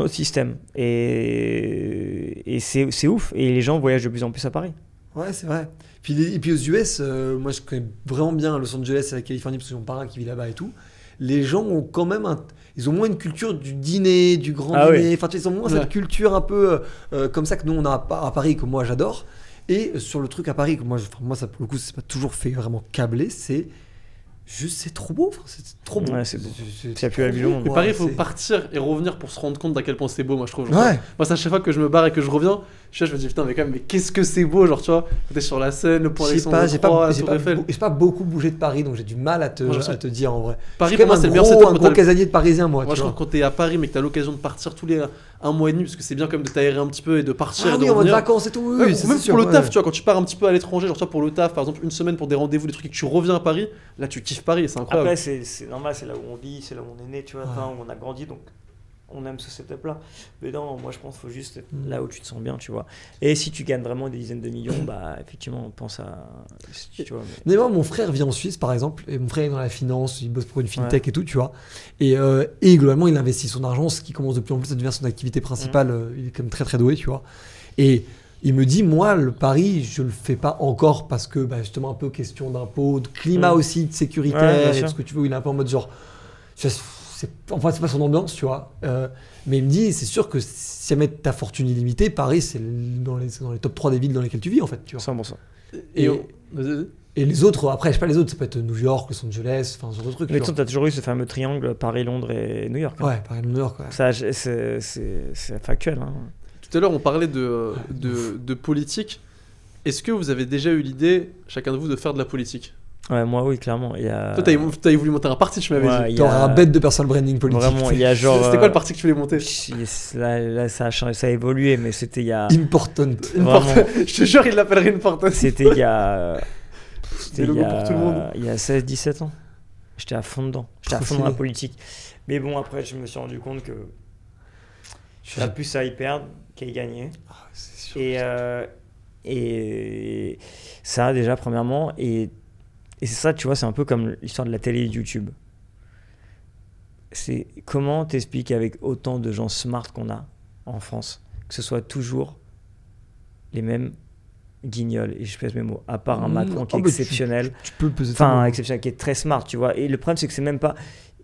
[SPEAKER 2] système. Et c'est ouf. Et les gens voyagent de plus en plus à Paris.
[SPEAKER 1] Ouais, c'est vrai. Et puis aux US, moi je connais vraiment bien Los Angeles et la Californie parce que j'ai mon parrain qui vit là-bas et tout. Les gens ont quand même ils ont moins une culture du dîner, du grand dîner. Enfin, ils ont moins cette culture un peu comme ça que nous on a à Paris, que moi j'adore. Et sur le truc à Paris, que moi ça pour le coup c'est pas toujours fait vraiment câbler, c'est Juste, c'est trop beau, c'est trop beau.
[SPEAKER 2] Ouais, c'est beau. C'est la plus belle ville du monde.
[SPEAKER 3] Mais pareil, il faut partir et revenir pour se rendre compte d'à quel point c'est beau, moi je trouve.
[SPEAKER 1] Ouais.
[SPEAKER 3] Moi, c'est à chaque fois que je me barre et que je reviens, je me dis putain, mais quand même, mais qu'est-ce que c'est beau, genre tu vois, t'es sur la Seine, le pont Alexandre III, la Tour Eiffel.
[SPEAKER 1] J'ai pas beaucoup bougé de Paris, donc j'ai du mal à te dire en vrai.
[SPEAKER 3] Paris, pour moi, c'est le meilleur
[SPEAKER 1] setup. Un gros casanier de Parisien, moi.
[SPEAKER 3] Moi, je trouve que quand t'es à Paris, mais que t'as l'occasion de partir tous les 1 mois et demi, parce que c'est bien quand même de t'aérer un petit peu et de partir.
[SPEAKER 1] Ah oui, en mode vacances et tout. Oui,
[SPEAKER 3] même pour le taf, tu vois, quand tu pars un petit peu à l'étranger, genre toi pour le taf, par exemple, une semaine pour des rendez-vous, des trucs, et que tu reviens à Paris, là tu kiffes Paris, c'est incroyable.
[SPEAKER 2] Après, c'est normal, c'est là où on vit, c'est là où on est né, tu vois, où on a grandi, donc on aime ce setup-là. Mais non, moi je pense qu'il faut juste être là où tu te sens bien, tu vois. Et si tu gagnes vraiment des dizaines de millions, bah effectivement, on pense à.
[SPEAKER 1] Tu vois, mais moi, mon frère vit en Suisse, par exemple, et mon frère est dans la finance, il bosse pour une fintech et tout, tu vois. Et globalement, il investit son argent, ce qui commence de plus en plus à devenir son activité principale. Il est quand même très très doué, tu vois. Et il me dit, moi, le pari, je le fais pas encore parce que justement, un peu question d'impôt, de climat aussi, de sécuritaire, et tout ce que tu veux. Il est un peu en mode genre. Enfin, c'est pas son ambiance, tu vois. Mais il me dit, c'est sûr que si jamais ta fortune illimitée, Paris, c'est dans les top 3 des villes dans lesquelles tu vis, en fait. Tu vois.
[SPEAKER 2] 100%.
[SPEAKER 1] Et les autres, après, je sais pas les autres, ça peut être New York, Los Angeles, enfin, ce genre de trucs.
[SPEAKER 2] Mais tu as toujours eu ce fameux triangle Paris, Londres et New York.
[SPEAKER 1] Ouais, Paris, New York. Ouais.
[SPEAKER 2] Ça, c'est factuel. Hein.
[SPEAKER 3] Tout à l'heure, on parlait de politique. Est-ce que vous avez déjà eu l'idée, chacun de vous, de faire de la politique ?
[SPEAKER 2] Ouais, moi, oui, clairement.
[SPEAKER 3] Toi, t'avais voulu monter un parti, tu m'avais dit.
[SPEAKER 1] T'auras un bête de personal branding politique.
[SPEAKER 2] Vraiment, il y a genre.
[SPEAKER 3] C'était quoi le parti que tu voulais monter ?
[SPEAKER 2] Là, ça a changé, ça a évolué, mais c'était il y a.
[SPEAKER 1] Important.
[SPEAKER 3] Je te jure, il l'appellerait Important.
[SPEAKER 2] C'était il y a.
[SPEAKER 3] C'était logo pour tout le monde.
[SPEAKER 2] Il y a 16-17 ans. J'étais à fond dedans. J'étais à fond dans la politique. Mais bon, après, je me suis rendu compte que. La plus à y perdre qu'à y gagner.
[SPEAKER 1] Ah, c'est sûr.
[SPEAKER 2] Et ça, déjà, premièrement. Et c'est ça, tu vois, c'est un peu comme l'histoire de la télé et de YouTube. C'est comment t'expliques avec autant de gens smart qu'on a en France, que ce soit toujours les mêmes guignols, et je pèse mes mots, à part un Macron qui est exceptionnel.
[SPEAKER 1] Tu peux peser
[SPEAKER 2] exceptionnel, qui est très smart, tu vois. Et le problème, c'est que c'est même pas.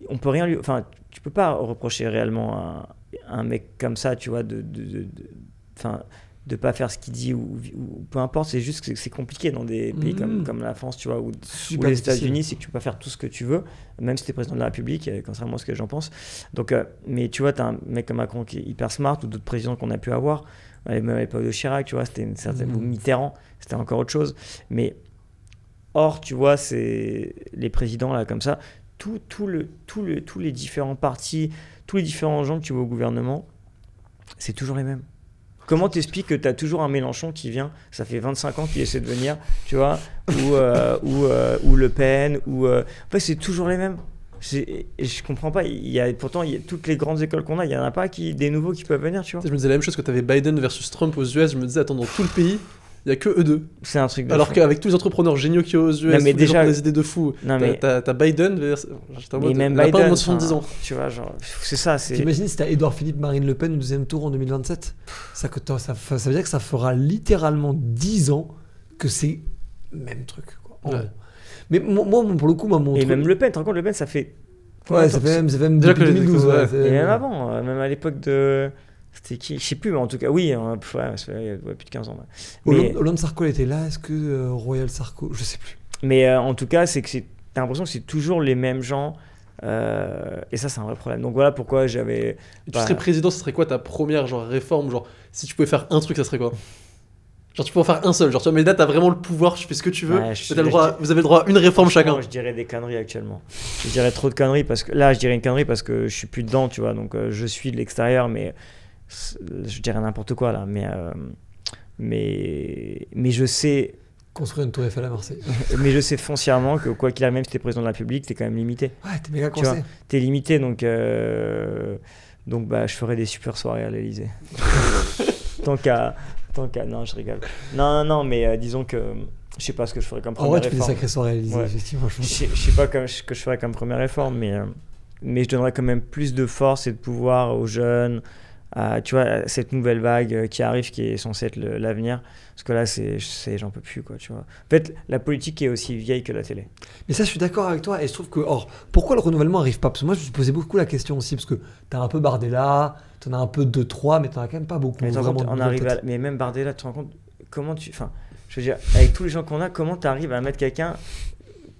[SPEAKER 2] On peut rien lui. Enfin, tu peux pas reprocher réellement à un mec comme ça, tu vois, de pas faire ce qu'il dit ou peu importe, c'est juste que c'est compliqué dans des pays comme la France, tu vois, ou les États-Unis, c'est que tu peux pas faire tout ce que tu veux, même si tu es président de la République, contrairement à ce que j'en pense. Donc, mais tu vois, tu as un mec comme Macron qui est hyper smart, ou d'autres présidents qu'on a pu avoir, même à l'époque de Chirac, tu vois, c'était une certaine, ou Mitterrand, c'était encore autre chose. Mais or, tu vois, c'est les présidents là comme ça, tous les différents partis, tous les différents gens que tu vois au gouvernement, c'est toujours les mêmes. Comment t'expliques que t'as toujours un Mélenchon qui vient, ça fait 25 ans qu'il essaie de venir, tu vois, ou Le Pen, en fait c'est toujours les mêmes. Je comprends pas, pourtant toutes les grandes écoles qu'on a, il y en a pas des nouveaux qui peuvent venir, tu vois.
[SPEAKER 3] Je me disais la même chose quand t'avais Biden versus Trump aux US, je me disais attends, dans tout le pays, il n'y a que eux deux.
[SPEAKER 2] C'est un truc de
[SPEAKER 3] alors
[SPEAKER 2] fou.
[SPEAKER 3] qu'avec tous les entrepreneurs géniaux qu'il y a aux US, tous les gens qui ont des idées de fou, t'as Biden,
[SPEAKER 2] mais même
[SPEAKER 3] Biden,
[SPEAKER 2] pas
[SPEAKER 3] moins de 70 ans.
[SPEAKER 2] Tu vois, genre, c'est ça.
[SPEAKER 1] T'imagines si t'as Édouard Philippe, Marine Le Pen au deuxième tour en 2027 ? Ça veut dire que ça fera littéralement 10 ans que c'est le même truc. Quoi. Ouais. Mais moi, pour le coup, mon
[SPEAKER 2] et
[SPEAKER 1] truc...
[SPEAKER 2] même Le Pen, tu te rends compte, Le Pen, ça fait...
[SPEAKER 1] Ouais, ça fait même
[SPEAKER 3] déjà
[SPEAKER 1] depuis 2012.
[SPEAKER 2] Et même avant, même à l'époque de... C'était qui ? Je sais plus, mais en tout cas, oui, ça fait plus de 15 ans.
[SPEAKER 1] Mais... Hollande Sarko était là, est-ce que Royal Sarko, je sais plus.
[SPEAKER 2] Mais en tout cas, c'est que t'as l'impression que c'est toujours les mêmes gens, et ça, c'est un vrai problème. Donc voilà pourquoi j'avais...
[SPEAKER 3] Tu serais président, ce serait quoi ta première réforme ? Genre, si tu pouvais faire un truc, ça serait quoi ? Genre, tu peux en faire un seul. Genre, tu vois, mais là, t'as vraiment le pouvoir, tu fais ce que tu veux. Ouais, vous avez le droit à une réforme chacun.
[SPEAKER 2] Je dirais des conneries actuellement. Je dirais trop de conneries parce que là, je dirais une connerie parce que je suis plus dedans, tu vois. Donc, je suis de l'extérieur, mais je dirais n'importe quoi là. Mais je sais.
[SPEAKER 1] Construire une tour Eiffel à Marseille.
[SPEAKER 2] Mais je sais foncièrement que quoi qu'il arrive, même si t'es président de la République, t'es quand même limité.
[SPEAKER 1] Ouais, t'es méga coincé.
[SPEAKER 2] T'es limité, donc je ferai des super soirées à l'Elysée. Tant qu'à... Non, je rigole. Non, mais disons que je sais pas ce que je ferais comme première réforme.
[SPEAKER 1] En vrai, tu fais des sacrées soirées à l'Elysée, effectivement.
[SPEAKER 2] Je sais pas ce que je ferais comme première réforme, mais je donnerais quand même plus de force et de pouvoir aux jeunes, tu vois, cette nouvelle vague qui arrive, qui est censée être l'avenir. Parce que là, j'en peux plus, quoi, tu vois. En fait, la politique est aussi vieille que la télé.
[SPEAKER 1] Mais ça, je suis d'accord avec toi, et je trouve que, pourquoi le renouvellement n'arrive pas ? Parce que moi, je me suis posé beaucoup la question aussi, parce que t'as un peu Bardella, t'en as un peu 2-3, mais t'en as quand même pas beaucoup.
[SPEAKER 2] Mais même Bardella, tu te rends compte, comment tu... Enfin, je veux dire, avec tous les gens qu'on a, comment t'arrives à mettre quelqu'un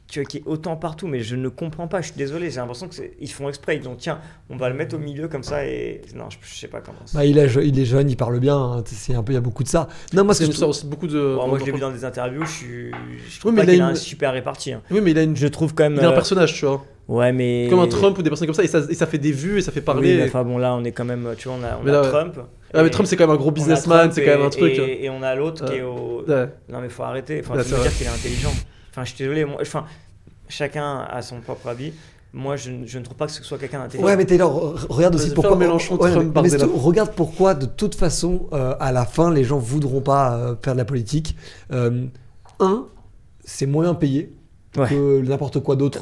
[SPEAKER 2] tu vois, qui est autant partout, mais je ne comprends pas, je suis désolé, j'ai l'impression qu'ils font exprès, ils disent tiens, on va le mettre au milieu comme ça, et non, je sais pas comment ça.
[SPEAKER 1] Bah, il est jeune, il parle bien, hein. C'est un peu, il y a beaucoup de ça. Non, moi,
[SPEAKER 3] je trouve beaucoup de.
[SPEAKER 2] Bon, moi, je l'ai vu dans des interviews, je trouve pas qu'il a un super réparti. Hein.
[SPEAKER 3] Oui, mais je trouve quand même. Il a un personnage, tu vois.
[SPEAKER 2] Ouais, mais.
[SPEAKER 3] Comme un Trump ou des personnes comme ça, et ça fait des vues, et ça fait parler.
[SPEAKER 2] Oui, enfin bon, là, on est quand même, tu vois, on a Trump.
[SPEAKER 3] Ah, mais Trump, c'est quand même un gros businessman, c'est quand même un truc.
[SPEAKER 2] Et on a l'autre qui est au. Non, mais faut arrêter. Enfin, tu veux dire qu'il est intelligent. Enfin, je suis désolé. Enfin, chacun a son propre avis. Moi, je ne trouve pas que ce soit quelqu'un d'intelligent.
[SPEAKER 1] Ouais, mais Taylor, regarde aussi pourquoi.
[SPEAKER 3] Mélenchon, Trump,
[SPEAKER 1] regarde pourquoi, de toute façon, à la fin, les gens voudront pas faire de la politique. C'est moyen payé. Que n'importe quoi d'autre.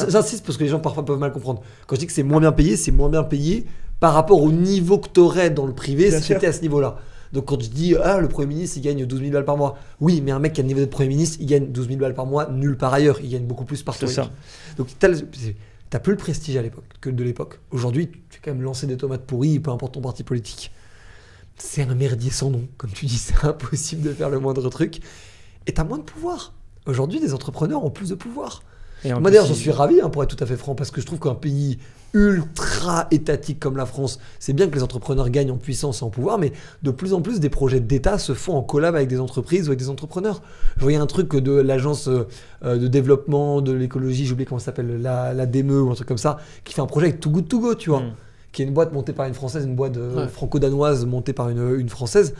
[SPEAKER 1] J'insiste parce que les gens parfois peuvent mal comprendre. Quand je dis que c'est moins bien payé par rapport au niveau que tu aurais dans le privé si tu étais à ce niveau-là. Donc quand je dis le Premier ministre il gagne 12 000 balles par mois, oui, mais un mec qui a le niveau de Premier ministre il gagne 12 000 balles par mois nulle part ailleurs, il gagne beaucoup plus partout. Donc t'as plus le prestige que de l'époque. Aujourd'hui, tu fais quand même lancer des tomates pourries, peu importe ton parti politique. C'est un merdier sans nom, comme tu dis, c'est impossible de faire le moindre truc. Et t'as moins de pouvoir. Aujourd'hui, des entrepreneurs ont plus de pouvoir. Moi d'ailleurs, j'en suis ravi, pour être tout à fait franc, parce que je trouve qu'un pays ultra étatique comme la France, c'est bien que les entrepreneurs gagnent en puissance et en pouvoir, mais de plus en plus, des projets d'État se font en collab avec des entreprises ou avec des entrepreneurs. Je voyais un truc de l'agence de développement de l'écologie, j'ai oublié comment ça s'appelle, la DME ou un truc comme ça, qui fait un projet avec Too Good To Go, tu vois, qui est une boîte montée par une Française, une boîte franco-danoise montée par une Française.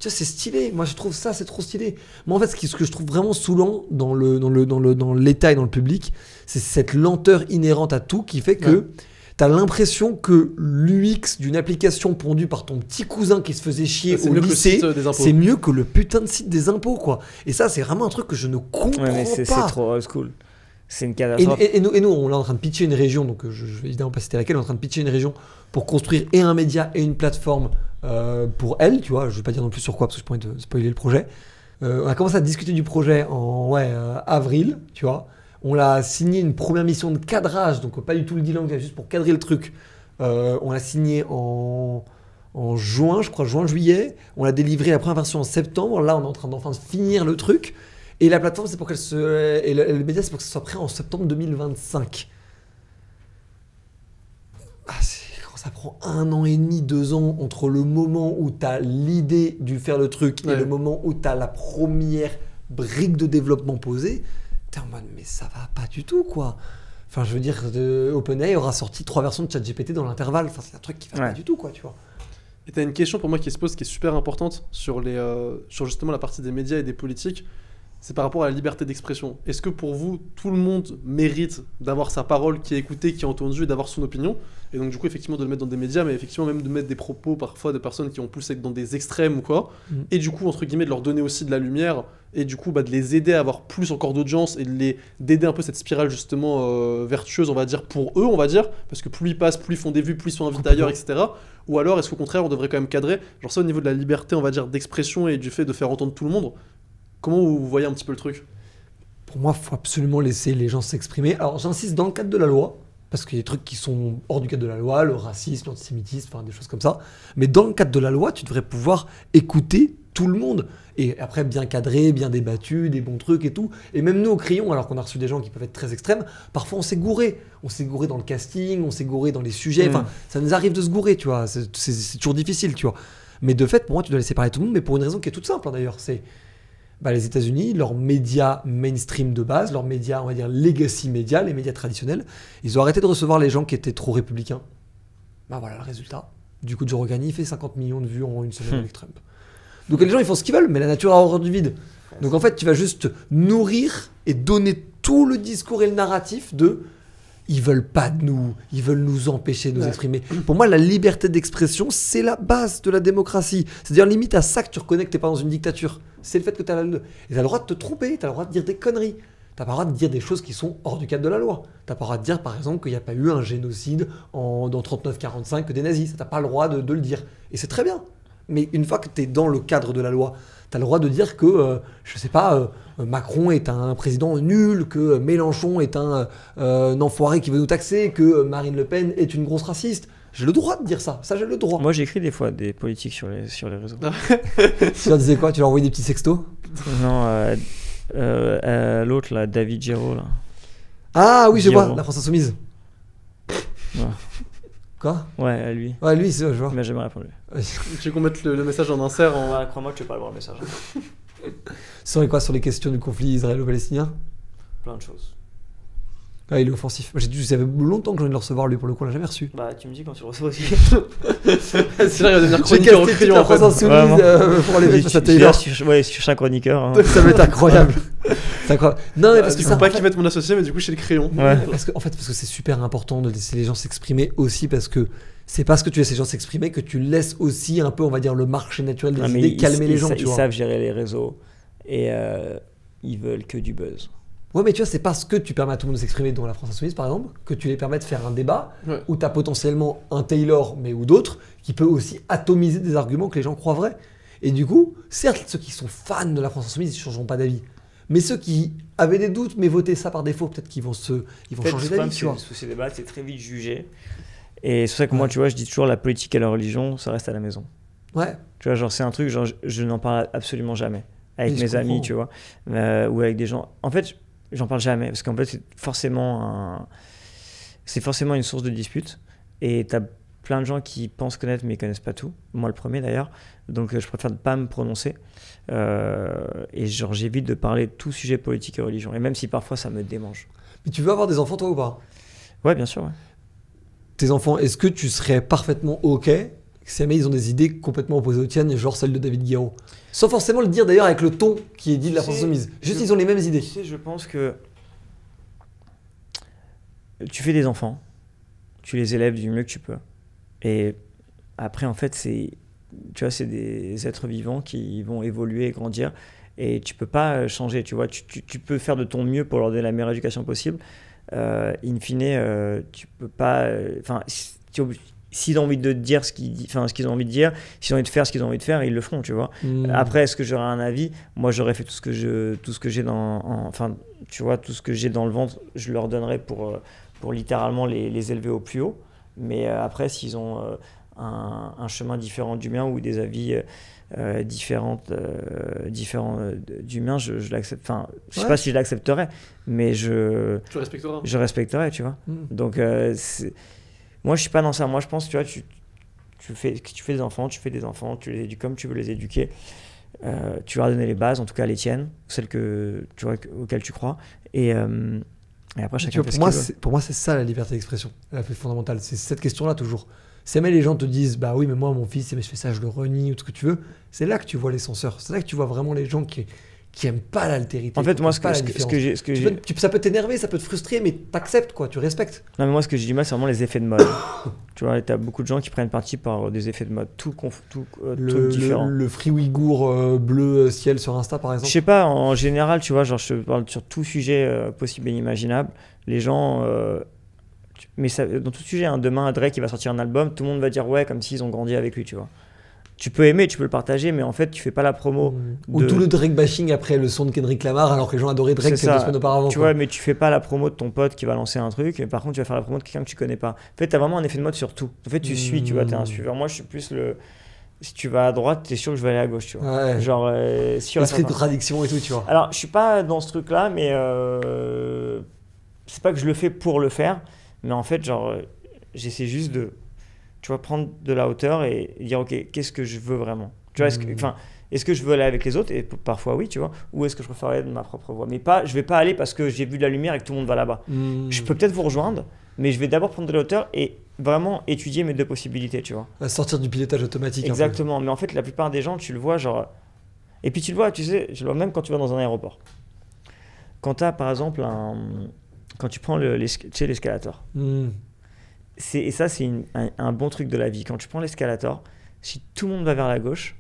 [SPEAKER 1] Tu vois, c'est stylé. Moi, je trouve ça, c'est trop stylé. Moi, en fait, ce que je trouve vraiment saoulant dans l'État et dans le public, c'est cette lenteur inhérente à tout qui fait que tu as l'impression que l'UX d'une application pondue par ton petit cousin qui se faisait chier au lycée, c'est mieux que le putain de site des impôts, quoi. Et ça, c'est vraiment un truc que je ne comprends pas.
[SPEAKER 2] C'est trop old school. C'est une catastrophe.
[SPEAKER 1] Et nous, on est en train de pitcher une région, donc je vais évidemment pas citer laquelle, on est en train de pitcher une région pour construire et un média et une plateforme pour elle, tu vois, je vais pas dire non plus sur quoi parce que je pourrais te spoiler le projet. On a commencé à discuter du projet en avril, tu vois. On l'a signé une première mission de cadrage, donc pas du tout le deal, juste pour cadrer le truc. On l'a signé en juin, je crois, juillet. On l'a délivré la première version en septembre. Là, on est en train d'enfin finir le truc. Et la plateforme, c'est pour et le média, c'est pour que ce soit prêt en septembre 2025. Ça prend 1 an et demi, 2 ans entre le moment où tu as l'idée de faire le truc et le moment où tu as la première brique de développement posée. T'es en mode, mais ça va pas du tout, quoi. Enfin, je veux dire, OpenAI aura sorti 3 versions de ChatGPT dans l'intervalle. Enfin, c'est un truc qui va pas du tout, quoi, tu vois.
[SPEAKER 3] Et tu as une question pour moi qui se pose, qui est super importante sur justement la partie des médias et des politiques. C'est par rapport à la liberté d'expression. Est-ce que pour vous, tout le monde mérite d'avoir sa parole qui est écoutée, qui est entendue et d'avoir son opinion ? Et donc du coup, effectivement, de le mettre dans des médias, mais effectivement même de mettre des propos parfois de personnes qui ont plus être dans des extrêmes ou quoi. Et du coup, entre guillemets, de leur donner aussi de la lumière et du coup, de les aider à avoir plus encore d'audience et d'aider un peu cette spirale justement vertueuse, on va dire, pour eux, on va dire. Parce que plus ils passent, plus ils font des vues, plus ils sont invités ailleurs, etc. Ou alors, est-ce qu'au contraire, on devrait quand même cadrer ? Genre ça, au niveau de la liberté, on va dire, d'expression et du fait de faire entendre tout le monde. Comment vous voyez un petit peu le truc ?
[SPEAKER 1] Pour moi, il faut absolument laisser les gens s'exprimer. Alors, j'insiste dans le cadre de la loi, parce qu'il y a des trucs qui sont hors du cadre de la loi, le racisme, l'antisémitisme, enfin des choses comme ça. Mais dans le cadre de la loi, tu devrais pouvoir écouter tout le monde. Et après, bien cadré, bien débattu, des bons trucs et tout. Et même nous, au Crayon, alors qu'on a reçu des gens qui peuvent être très extrêmes, parfois on s'est gouré. On s'est gouré dans le casting, on s'est gouré dans les sujets. Enfin, ça nous arrive de se gourer, tu vois. C'est toujours difficile, tu vois. Mais de fait, pour moi, tu dois laisser parler tout le monde, mais pour une raison qui est toute simple, d'ailleurs. C'est les États-Unis, leurs médias mainstream de base, leurs médias, on va dire legacy médias, les médias traditionnels, ils ont arrêté de recevoir les gens qui étaient trop républicains. Voilà le résultat. Du coup, Joe Rogan, il fait 50 millions de vues en une semaine avec Trump. Donc les gens, ils font ce qu'ils veulent, mais la nature a horreur du vide. Donc en fait, tu vas juste nourrir et donner tout le discours et le narratif de ils veulent pas de nous, ils veulent nous empêcher de nous exprimer. Pour moi, la liberté d'expression, c'est la base de la démocratie. C'est-à-dire limite à ça que tu reconnais que t'es pas dans une dictature. C'est le fait que t'as le droit de te tromper, t'as le droit de dire des conneries. T'as pas le droit de dire des choses qui sont hors du cadre de la loi. T'as pas le droit de dire, par exemple, qu'il n'y a pas eu un génocide dans 39-45 des nazis. Ça, t'as pas le droit de le dire. Et c'est très bien. Mais une fois que t'es dans le cadre de la loi, t'as le droit de dire que, Macron est un président nul, que Mélenchon est un enfoiré qui veut nous taxer, que Marine Le Pen est une grosse raciste. J'ai le droit de dire ça. Ça, j'ai le droit.
[SPEAKER 2] Moi, j'écris des fois des politiques sur les réseaux.
[SPEAKER 1] Tu leur disais quoi ? Tu leur envoyais des petits sextos ?
[SPEAKER 2] Non, L'autre, là, David Giraud, là.
[SPEAKER 1] Ah oui, je
[SPEAKER 2] Giraud.
[SPEAKER 1] vois, la France Insoumise.
[SPEAKER 2] Ouais.
[SPEAKER 1] Quoi?
[SPEAKER 2] Ouais, lui.
[SPEAKER 1] Ouais, lui, c'est je vois.
[SPEAKER 2] Il m'a jamais répondu.
[SPEAKER 3] Tu veux qu'on mette le message en insert en...
[SPEAKER 2] Ouais, crois-moi que tu veux pas le voir le message.
[SPEAKER 1] Sur quoi? Sur les questions du conflit israélo-palestinien?
[SPEAKER 2] Plein de choses.
[SPEAKER 1] Ah, il est offensif. J'ai dit, ça fait longtemps que j'ai envie de le recevoir, lui, pour le coup, on l'a jamais reçu.
[SPEAKER 2] Bah, tu me dis quand tu le reçois aussi.
[SPEAKER 3] C'est là, il va devenir
[SPEAKER 1] J'ai
[SPEAKER 3] chroniqueur au
[SPEAKER 1] casté toute
[SPEAKER 3] crayon
[SPEAKER 1] la
[SPEAKER 3] en fait.
[SPEAKER 1] France Insoumise pour les mettre face à Taylor.
[SPEAKER 2] Ouais, sur chaque chroniqueur. Hein.
[SPEAKER 1] Ça va être incroyable. C'est incroyable. Non, mais parce que
[SPEAKER 3] Il
[SPEAKER 1] ça.
[SPEAKER 3] faut pas
[SPEAKER 1] en
[SPEAKER 3] qu'ils
[SPEAKER 1] fait-
[SPEAKER 3] mettent mon associé, mais du coup, chez le crayon.
[SPEAKER 2] Ouais.
[SPEAKER 1] Parce que c'est super important de laisser les gens s'exprimer aussi, parce que c'est parce que tu laisses les gens s'exprimer que tu laisses aussi un peu, on va dire, le marché naturel des
[SPEAKER 2] Ah, mais
[SPEAKER 1] idées calmer les gens, tu
[SPEAKER 2] ils
[SPEAKER 1] vois.
[SPEAKER 2] savent gérer les réseaux et ils veulent que du buzz.
[SPEAKER 1] Ouais, mais tu vois, c'est parce que tu permets à tout le monde de s'exprimer, dont la France Insoumise par exemple, que tu les permets de faire un débat
[SPEAKER 3] Ouais.
[SPEAKER 1] où tu as potentiellement un Taylor, mais ou d'autres, qui peut aussi atomiser des arguments que les gens croient vrais. Et du coup, certes, ceux qui sont fans de la France Insoumise, ils ne changeront pas d'avis. Mais ceux qui avaient des doutes, mais votaient ça par défaut, peut-être qu'ils vont, changer d'avis, tu vois.
[SPEAKER 2] Sous ces débats, c'est très vite jugé. Et c'est pour ça que moi, tu vois, je dis toujours la politique et la religion, ça reste à la maison.
[SPEAKER 1] Ouais.
[SPEAKER 2] Tu vois, genre, c'est un truc, genre, je n'en parle absolument jamais. Avec
[SPEAKER 1] Oui, je
[SPEAKER 2] mes amis,
[SPEAKER 1] comprends.
[SPEAKER 2] tu vois, ou avec des gens. En fait, j'en parle jamais, parce qu'en fait, c'est forcément une source de dispute. Et t'as plein de gens qui pensent connaître, mais ils connaissent pas tout. Moi, le premier d'ailleurs. Donc, je préfère ne pas me prononcer. Et genre, j'évite de parler de tout sujet politique et religion. Et même si parfois, ça me démange.
[SPEAKER 1] Mais tu veux avoir des enfants, toi, ou pas?
[SPEAKER 2] Ouais, bien sûr, ouais.
[SPEAKER 1] Tes enfants, est-ce que tu serais parfaitement OK si jamais ils ont des idées complètement opposées aux tiennes, genre celle de David Guiraud? Sans forcément le dire d'ailleurs avec le ton qui est dit de la France Insoumise. Juste, ils ont les mêmes idées.
[SPEAKER 2] Tu sais, je pense que tu fais des enfants, tu les élèves du mieux que tu peux. Et après, en fait, c'est des êtres vivants qui vont évoluer et grandir. Et tu peux pas changer, tu vois. Tu peux faire de ton mieux pour leur donner la meilleure éducation possible. In fine, tu peux pas... s'ils ont envie de dire ce qu'ils ont envie de dire, s'ils ont envie de faire ce qu'ils ont envie de faire, ils le feront, tu vois. Après, est-ce que j'aurai un avis? Moi, j'aurais fait tout ce que j'ai tout ce que j'ai dans le ventre, je leur donnerais pour littéralement les élever au plus haut. Mais après, s'ils ont un chemin différent du mien ou des avis différents du mien, je l'accepte. Enfin, je sais pas si je l'accepterais, mais
[SPEAKER 3] Tu respecteras.
[SPEAKER 2] je respecterais, tu vois. Donc, moi, je suis pas dans ça. Moi, je pense, tu vois, tu fais des enfants, tu les éduques comme tu veux les éduquer. Tu leur as donné les bases, en tout cas les tiennes, celles auxquelles tu crois. Et après, chacun fait ce qu'il veut.
[SPEAKER 1] Pour moi, c'est ça la liberté d'expression, la plus fondamentale. C'est cette question-là toujours. Si jamais les gens te disent, bah oui, mais moi, mon fils, si jamais je fais ça, je le renie ou tout ce que tu veux, c'est là que tu vois les censeurs. C'est là que tu vois vraiment les gens qui aiment pas l'altérité.
[SPEAKER 2] En fait, moi,
[SPEAKER 1] ça peut t'énerver, ça peut te frustrer, mais t'acceptes, quoi, tu respectes.
[SPEAKER 2] Non, mais moi, ce que j'ai du mal, c'est vraiment les effets de mode. Tu vois, t'as beaucoup de gens qui prennent parti par des effets de mode, tout différent.
[SPEAKER 1] Le Free Ouïghour bleu ciel sur Insta, par exemple.
[SPEAKER 2] Je sais pas, en général, tu vois, genre, je parle sur tout sujet possible et inimaginable. Les gens. Mais ça, dans tout sujet, hein, demain, Drake il va sortir un album, tout le monde va dire ouais, comme s'ils ont grandi avec lui, tu vois. Tu peux aimer, tu peux le partager, mais en fait, tu fais pas la promo.
[SPEAKER 1] Ou tout le Drake bashing après le son de Kendrick Lamar, alors que les gens adoraient Drake 2 semaines auparavant.
[SPEAKER 2] Tu vois, mais tu fais pas la promo de ton pote qui va lancer un truc, et par contre, tu vas faire la promo de quelqu'un que tu connais pas. En fait, t'as vraiment un effet de mode sur tout. En fait, tu suis, tu vois, t'es un suiveur. Moi, je suis plus le. Si tu vas à droite, t'es sûr que je vais aller à gauche, tu vois.
[SPEAKER 1] Ouais.
[SPEAKER 2] Genre,
[SPEAKER 1] l'esprit de contradiction et tout, tu vois.
[SPEAKER 2] Alors, je suis pas dans ce truc-là, mais c'est pas que je le fais pour le faire, mais en fait, genre, j'essaie juste de, tu vois, prendre de la hauteur et dire, ok, qu'est-ce que je veux vraiment? Tu vois, est-ce que je veux aller avec les autres? Et parfois oui, tu vois. Ou est-ce que je préfère aller de ma propre voie? Mais pas, je vais pas aller parce que j'ai vu de la lumière et que tout le monde va là-bas. Je peux peut-être vous rejoindre, mais je vais d'abord prendre de la hauteur et vraiment étudier mes deux possibilités, tu vois.
[SPEAKER 1] Sortir du pilotage automatique.
[SPEAKER 2] Exactement. Mais en fait, la plupart des gens, tu le vois, genre. Et puis tu le vois, tu sais, je le vois même quand tu vas dans un aéroport. Quand tu as, par exemple, quand tu prends l'escalator. Et ça, c'est un bon truc de la vie. Quand tu prends l'escalator, si tout le monde va vers la gauche,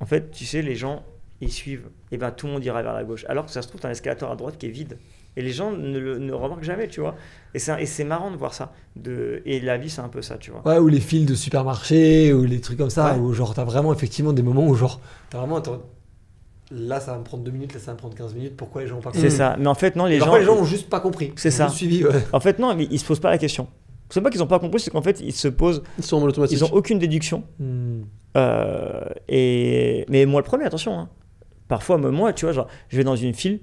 [SPEAKER 2] en fait, tu sais, les gens, ils suivent. Et bien, tout le monde ira vers la gauche. Alors que ça se trouve, tu as un escalator à droite qui est vide. Et les gens ne remarquent jamais, tu vois. Et c'est marrant de voir ça. Et la vie, c'est un peu ça, tu vois.
[SPEAKER 1] Ouais, ou les files de supermarché, ou les trucs comme ça,
[SPEAKER 2] ouais.
[SPEAKER 1] Où genre, t'as vraiment effectivement des moments où genre, là, ça va me prendre 2 minutes, là, ça va me prendre 15 minutes. Pourquoi les gens n'ont pas compris?
[SPEAKER 2] C'est ça. Mais en fait, non, les gens
[SPEAKER 1] n'ont juste pas compris.
[SPEAKER 2] C'est ça.
[SPEAKER 1] Suivi, ouais.
[SPEAKER 2] En fait, non, mais ils se posent pas la question. C'est pas qu'ils n'ont pas compris, c'est qu'en fait, ils se posent.
[SPEAKER 3] Ils sont en mode automatique.
[SPEAKER 2] Ils n'ont aucune déduction. Mais moi, le premier, attention. Hein. Parfois, moi, tu vois, genre, je vais dans une file,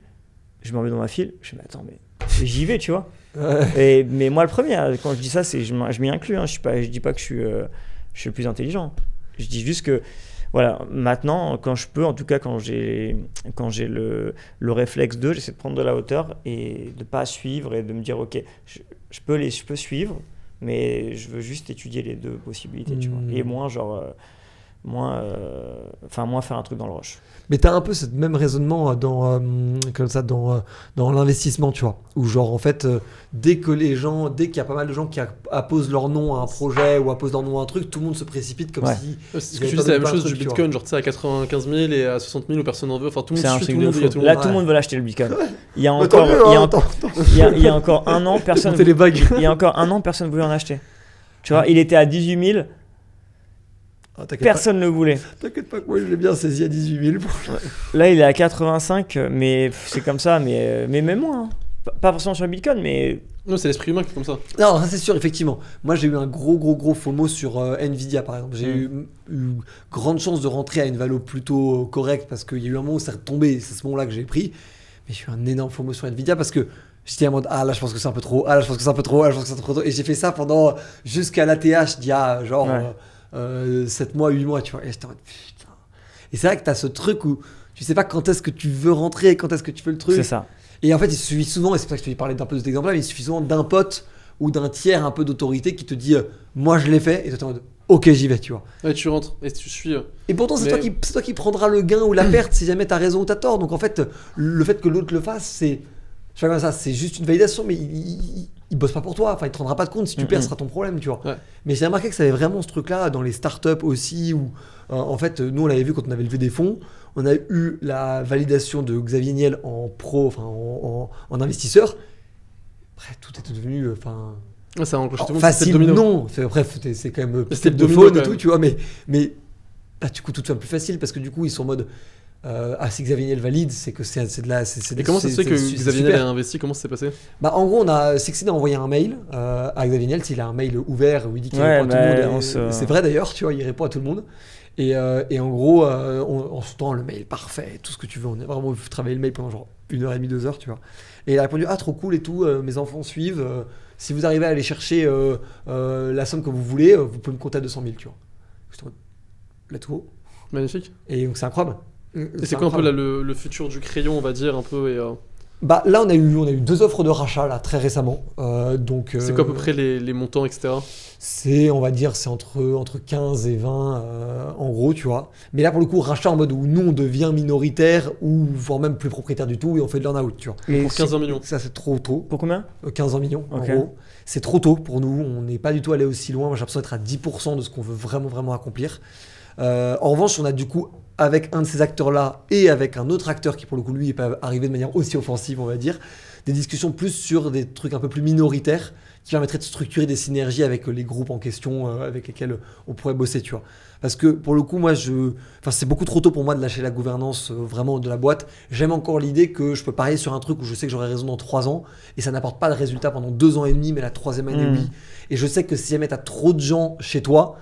[SPEAKER 2] je m'en mets dans ma file, je me dis, attends, mais j'y vais, tu vois. Mais moi, le premier, quand je dis ça, je m'y inclus. Hein. Je dis pas que je suis le plus intelligent. Je dis juste que, voilà, maintenant, quand je peux, en tout cas, quand j'ai le réflexe j'essaie de prendre de la hauteur et de pas suivre et de me dire, ok, je peux suivre, mais je veux juste étudier les deux possibilités, tu vois. Et moins, moins faire un truc dans le rush.
[SPEAKER 1] Mais t'as un peu ce même raisonnement dans l'investissement, tu vois, où genre en fait dès qu'il y a pas mal de gens qui apposent leur nom à un projet ou apposent leur nom à un truc, tout le monde se précipite comme si
[SPEAKER 3] c'est ce que tu dis, c'est la même chose du Bitcoin, genre tu sais à 95 000 et à 60 000 où personne n'en veut, enfin tout le monde suit, tout le monde.
[SPEAKER 2] Là tout le monde veut l'acheter le Bitcoin. Il y a encore un an personne ne voulait en acheter. Tu vois, il était à 18 000. Personne ne le voulait.
[SPEAKER 1] T'inquiète pas que moi je l'ai bien saisi à 18 000.
[SPEAKER 2] Là il est à 85, mais c'est comme ça, mais même moins. Hein. Pas forcément sur le Bitcoin, mais...
[SPEAKER 3] Non, c'est l'esprit humain qui est comme ça.
[SPEAKER 1] Non, c'est sûr, effectivement. Moi j'ai eu un gros FOMO sur Nvidia par exemple. J'ai eu grande chance de rentrer à une valo plutôt correcte parce qu'il y a eu un moment où ça retombait, c'est à ce moment-là que j'ai pris. Mais j'ai eu un énorme FOMO sur Nvidia parce que j'étais en mode là je pense que c'est un peu trop, là je pense que c'est un peu trop, là je pense que c'est trop tôt. Et j'ai fait ça pendant jusqu'à l'ATH d'il y a genre... 7 mois, 8 mois, tu vois. Et j'étais en mode putain. Et c'est vrai que t'as ce truc où tu sais pas quand est-ce que tu veux rentrer, quand est-ce que tu fais le truc.
[SPEAKER 2] C'est ça.
[SPEAKER 1] Et en fait, il suffit souvent, et c'est pour ça que je te parlais d'un peu de cet exemple-là, mais il suffit souvent d'un pote ou d'un tiers un peu d'autorité qui te dit moi je l'ai fait, et toi t'es en mode ok, j'y vais, tu vois.
[SPEAKER 3] Ouais, tu rentres et tu suis.
[SPEAKER 1] Et pourtant, c'est toi qui prendras le gain ou la perte si jamais t'as raison ou t'as tort. Donc en fait, le fait que l'autre le fasse, c'est juste une validation, mais il bosse pas pour toi, enfin il te rendra pas de compte, si tu perds, ce sera ton problème, tu vois. Ouais. Mais j'ai remarqué que ça avait vraiment ce truc-là dans les startups aussi, où en fait, nous on l'avait vu quand on avait levé des fonds, on a eu la validation de Xavier Niel en en investisseur. Bref, tout était devenu,
[SPEAKER 3] ça a enclenché tout le monde.
[SPEAKER 1] Facile, non. Bref, c'est quand même step de faune et tout, tu vois, mais là, du coup, tout devient plus facile parce que du coup, ils sont en mode. Si Xavier Niel valide, c'est que c'est de la.
[SPEAKER 3] Et comment ça se fait que Xavier Niel a investi? Comment ça s'est passé?
[SPEAKER 1] En gros, on a succédé à envoyer un mail à Xavier Niel. S'il a un mail ouvert où il dit qu'il répond à tout le monde. C'est vrai d'ailleurs, tu vois, il répond à tout le monde. Et en gros, en sortant le mail parfait, tout ce que tu veux. On a vraiment travaillé le mail pendant genre 1h30, 2h, tu vois. Et il a répondu trop cool et tout, mes enfants suivent. Si vous arrivez à aller chercher la somme que vous voulez, vous pouvez me compter à 200 000, tu vois. J'étais en mode, let's go.
[SPEAKER 3] Magnifique.
[SPEAKER 1] Et donc c'est incroyable.
[SPEAKER 3] Et c'est quoi un peu là, le futur du crayon, on va dire, un peu
[SPEAKER 1] là on a eu 2 offres de rachat là très récemment.
[SPEAKER 3] C'est quoi à peu près les montants, etc.
[SPEAKER 1] C'est entre 15 et 20 en gros, tu vois. Mais là pour le coup rachat en mode où nous on devient minoritaire ou voire même plus propriétaire du tout et on fait de l'earn-out, tu vois.
[SPEAKER 3] Et pour 15 millions.
[SPEAKER 1] Ça c'est trop tôt.
[SPEAKER 2] Pour combien
[SPEAKER 1] 15 millions en gros. C'est trop tôt pour nous, on n'est pas du tout allé aussi loin. Moi j'ai l'impression d'être à 10% de ce qu'on veut vraiment accomplir. En revanche, on a du coup, avec un de ces acteurs-là et avec un autre acteur qui, pour le coup, lui, n'est pas arrivé de manière aussi offensive, on va dire, des discussions plus sur des trucs un peu plus minoritaires qui permettraient de structurer des synergies avec les groupes en question avec lesquels on pourrait bosser, tu vois. Parce que, pour le coup, moi, c'est beaucoup trop tôt pour moi de lâcher la gouvernance vraiment de la boîte. J'aime encore l'idée que je peux parier sur un truc où je sais que j'aurai raison dans 3 ans et ça n'apporte pas de résultat pendant 2 ans et demi, mais la 3e année, oui. Et je sais que si jamais tu as trop de gens chez toi,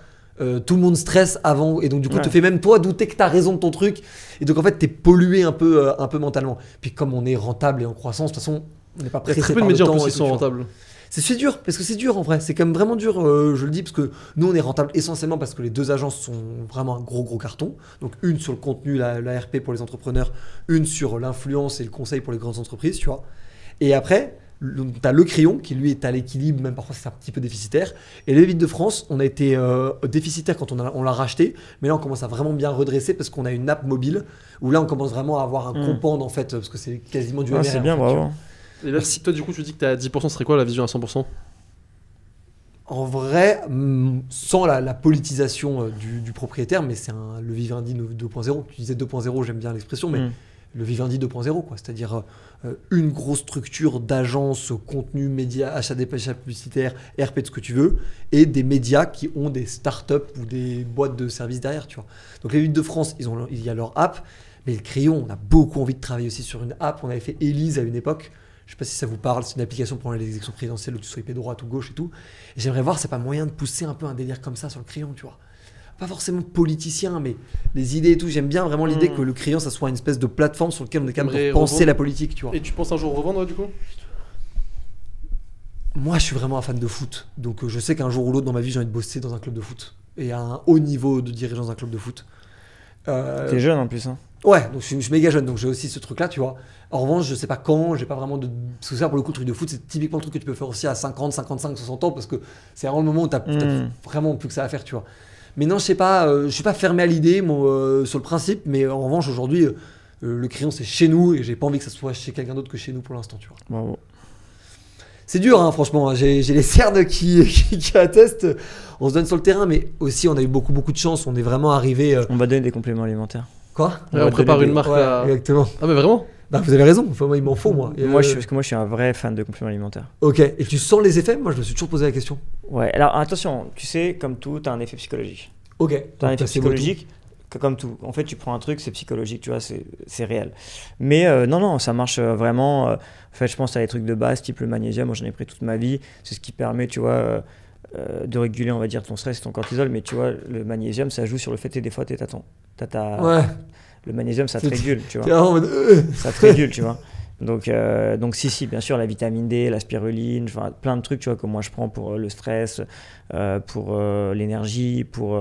[SPEAKER 1] tout le monde stresse avant et donc du coup te fait même toi douter que tu as raison de ton truc et donc en fait t'es pollué un peu mentalement. Puis comme on est rentable et en croissance, de toute façon on n'est pas pressé par le temps.
[SPEAKER 3] Il y a très peu de médias en plus qui sont rentables.
[SPEAKER 1] C'est dur parce que c'est dur en vrai, c'est quand même vraiment dur, je le dis parce que nous on est rentable essentiellement parce que les 2 agences sont vraiment un gros carton. Donc une sur le contenu, la RP pour les entrepreneurs, une sur l'influence et le conseil pour les grandes entreprises, tu vois. Et après t'as le crayon qui lui est à l'équilibre, même parfois c'est un petit peu déficitaire. Et l'Élite de France, on a été déficitaire quand on l'a racheté, mais là on commence à vraiment bien redresser parce qu'on a une app mobile où là on commence vraiment à avoir un compande en fait, parce que c'est quasiment du MRR.
[SPEAKER 2] C'est bien, bravo.
[SPEAKER 3] Et là, si toi du coup tu dis que t'es à 10%, ce serait quoi la vision à 100%?
[SPEAKER 1] En vrai, sans la politisation du propriétaire, mais c'est le Vivendi 2.0. Tu disais 2.0, j'aime bien l'expression, mais le Vivendi 2.0, quoi. C'est-à-dire une grosse structure d'agence, contenu, médias, achat des pages publicitaires, RP, de ce que tu veux, et des médias qui ont des startups ou des boîtes de services derrière, tu vois. Donc les 8 de France, il y a leur app, mais le crayon, on a beaucoup envie de travailler aussi sur une app. On avait fait Élise à une époque. Je ne sais pas si ça vous parle, c'est une application pour les élections présidentielles où tu swipes droite ou gauche et tout. Et j'aimerais voir, c'est pas moyen de pousser un peu un délire comme ça sur le crayon, tu vois. pas forcément politicien, mais les idées et tout. J'aime bien vraiment l'idée que le crayon, ça soit une espèce de plateforme sur laquelle on est capable de penser la politique, tu vois.
[SPEAKER 3] Et tu penses un jour revendre, du coup?
[SPEAKER 1] Moi, je suis vraiment un fan de foot. Donc, je sais qu'un jour ou l'autre dans ma vie, j'ai envie de bosser dans un club de foot. Et à un haut niveau de dirigeant dans un club de foot.
[SPEAKER 2] T'es jeune en plus, hein.
[SPEAKER 1] Ouais, donc je suis méga jeune, donc j'ai aussi ce truc-là, tu vois. En revanche, je sais pas quand, j'ai pas vraiment de. Parce que ça, pour le coup, le truc de foot, c'est typiquement le truc que tu peux faire aussi à 50, 55, 60 ans, parce que c'est vraiment le moment où t'as vraiment plus que ça à faire, tu vois. Mais non, je sais pas, je suis pas fermé à l'idée, moi, sur le principe, mais en revanche, aujourd'hui, le crayon, c'est chez nous, et j'ai pas envie que ça soit chez quelqu'un d'autre que chez nous pour l'instant, tu vois.
[SPEAKER 2] Bravo.
[SPEAKER 1] C'est dur, hein, franchement. J'ai les cernes qui attestent. On se donne sur le terrain, mais aussi, on a eu beaucoup de chance. On est vraiment arrivé.
[SPEAKER 2] On va donner des compléments alimentaires.
[SPEAKER 1] Quoi?
[SPEAKER 3] On prépare une marque là.
[SPEAKER 1] Exactement.
[SPEAKER 3] Ah, mais vraiment?
[SPEAKER 1] Bah, vous avez raison. Enfin, moi, il m'en faut, moi.
[SPEAKER 2] Parce que moi, je suis un vrai fan de compléments alimentaires.
[SPEAKER 1] Ok. Et tu sens les effets? Moi, je me suis toujours posé la question.
[SPEAKER 2] Ouais. Alors, attention, tu sais, comme tout, t'as un effet psychologique.
[SPEAKER 1] Ok.
[SPEAKER 2] T'as un effet psychologique. Comme tout. En fait, tu prends un truc, c'est psychologique, tu vois, c'est réel. Mais non, ça marche vraiment. En fait, je pense à des trucs de base, type le magnésium. Moi, j'en ai pris toute ma vie. C'est ce qui permet, tu vois, de réguler, on va dire, ton stress et ton cortisol. Mais tu vois, le magnésium, ça joue sur le fait que des fois,
[SPEAKER 1] Ouais.
[SPEAKER 2] Le magnésium, ça te régule, tu vois. Ça te régule, tu vois. Donc si, bien sûr, la vitamine D, la spiruline, plein de trucs, tu vois, que moi je prends pour le stress, pour l'énergie, pour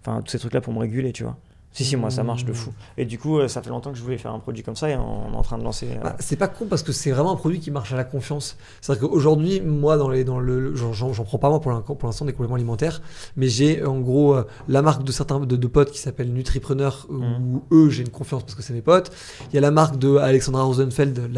[SPEAKER 2] tous ces trucs-là pour me réguler, tu vois. Si, moi ça marche de fou. Et du coup, ça fait longtemps que je voulais faire un produit comme ça et on est en train de lancer.
[SPEAKER 1] C'est pas con parce que c'est vraiment un produit qui marche à la confiance. C'est-à-dire qu'aujourd'hui, moi, j'en prends pas moi pour l'instant des compléments alimentaires, mais j'ai en gros la marque de certains de potes qui s'appelle Nutripreneur, où eux, j'ai une confiance parce que c'est mes potes. Il y a la marque de Alexandra Rosenfeld,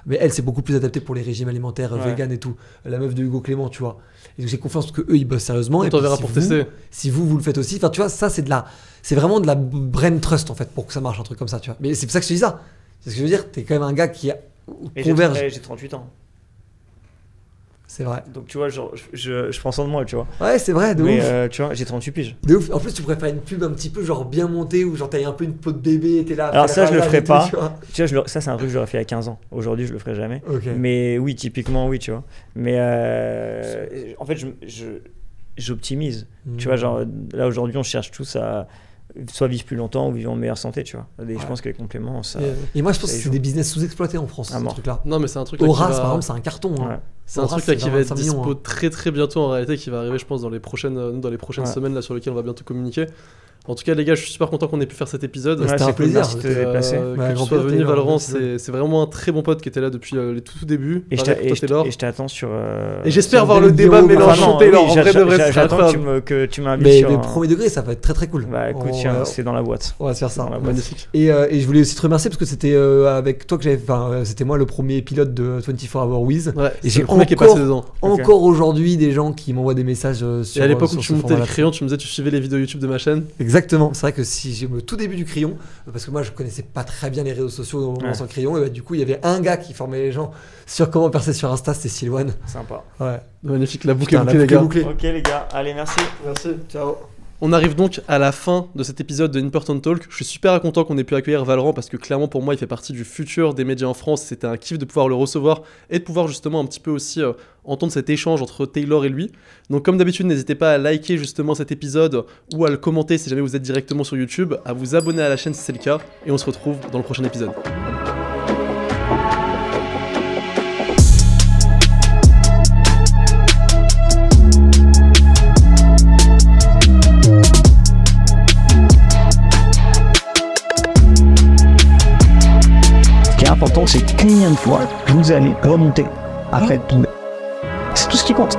[SPEAKER 1] mais elle, c'est beaucoup plus adapté pour les régimes alimentaires vegan et tout. La meuf de Hugo Clément, tu vois. Et donc j'ai confiance parce que eux, ils bossent sérieusement.
[SPEAKER 3] On t'enverra pour tester.
[SPEAKER 1] Si vous le faites aussi, enfin, tu vois, ça, c'est vraiment de la brain trust en fait pour que ça marche, un truc comme ça, tu vois. Mais c'est pour ça que je te dis ça. C'est ce que je veux dire, t'es quand même un gars qui converge.
[SPEAKER 2] J'ai 38 ans.
[SPEAKER 1] C'est vrai.
[SPEAKER 2] Donc tu vois, genre, je prends soin de moi, tu vois.
[SPEAKER 1] Ouais, c'est vrai, de ouf.
[SPEAKER 2] Tu vois, j'ai 38 piges.
[SPEAKER 1] De ouf. En plus, tu pourrais faire une pub un petit peu genre bien montée où genre t'as un peu une peau de bébé et t'es là.
[SPEAKER 2] Alors ça, je le ferais pas. Tu vois, ça, c'est un truc que j'aurais fait il y a 15 ans. Aujourd'hui, je le ferais jamais.
[SPEAKER 1] Okay.
[SPEAKER 2] Mais oui, typiquement, oui, tu vois. Mais en fait, j'optimise. Tu vois, genre là, aujourd'hui, on cherche tous à soit vivre plus longtemps ou vivre en meilleure santé, tu vois. Et je pense que les compléments, ça.
[SPEAKER 1] Et moi, je pense que c'est des business sous-exploités en France, ce truc-là.
[SPEAKER 3] Non, mais c'est un truc.
[SPEAKER 1] Horace, par exemple, c'est un carton. Hein.
[SPEAKER 3] C'est un truc là qui va être dispo très très bientôt en réalité, qui va arriver, je pense, dans les prochaines semaines là, sur lesquelles on va bientôt communiquer. En tout cas, les gars, je suis super content qu'on ait pu faire cet épisode.
[SPEAKER 1] C'était un plaisir
[SPEAKER 2] de te déplacer.
[SPEAKER 3] Que tu sois venu, Valorant, c'est vraiment un très bon pote qui était là depuis les tout débuts.
[SPEAKER 2] Et je t'attends sur.
[SPEAKER 3] Et j'espère voir le débat Mélenchon-Taylor en vrai de vrai.
[SPEAKER 2] J'attends que tu m'invites.
[SPEAKER 1] Mais premier degré, ça va être très très cool.
[SPEAKER 2] Bah écoute, c'est dans la boîte.
[SPEAKER 1] On va se faire ça.
[SPEAKER 3] Magnifique.
[SPEAKER 1] Et je voulais aussi te remercier parce que c'était avec toi que j'avais. Enfin, c'était moi le premier pilote de 24 Hour Wiz.
[SPEAKER 3] Et j'ai
[SPEAKER 1] encore aujourd'hui des gens qui m'envoient des messages sur.
[SPEAKER 3] Et à l'époque où tu montais le crayon, tu me disais tu suivais les vidéos YouTube de ma chaîne.
[SPEAKER 1] Exactement. C'est vrai que si j'ai au tout début du crayon, parce que moi je connaissais pas très bien les réseaux sociaux au moment sans crayon, et bah, du coup il y avait un gars qui formait les gens sur comment percer sur Insta, c'était Sylwan.
[SPEAKER 2] Sympa.
[SPEAKER 1] Ouais.
[SPEAKER 3] Magnifique, la boucle est bouclée, les gars.
[SPEAKER 2] Ok les gars, allez, merci.
[SPEAKER 3] Merci.
[SPEAKER 1] Ciao.
[SPEAKER 3] On arrive donc à la fin de cet épisode de Important Talk. Je suis super content qu'on ait pu accueillir Valorant parce que clairement pour moi il fait partie du futur des médias en France. C'était un kiff de pouvoir le recevoir et de pouvoir justement un petit peu aussi entendre cet échange entre Taylor et lui. Donc comme d'habitude, n'hésitez pas à liker justement cet épisode ou à le commenter si jamais vous êtes directement sur YouTube, à vous abonner à la chaîne si c'est le cas et on se retrouve dans le prochain épisode.
[SPEAKER 4] L'important, c'est combien de fois vous allez remonter après tomber. C'est tout ce qui compte.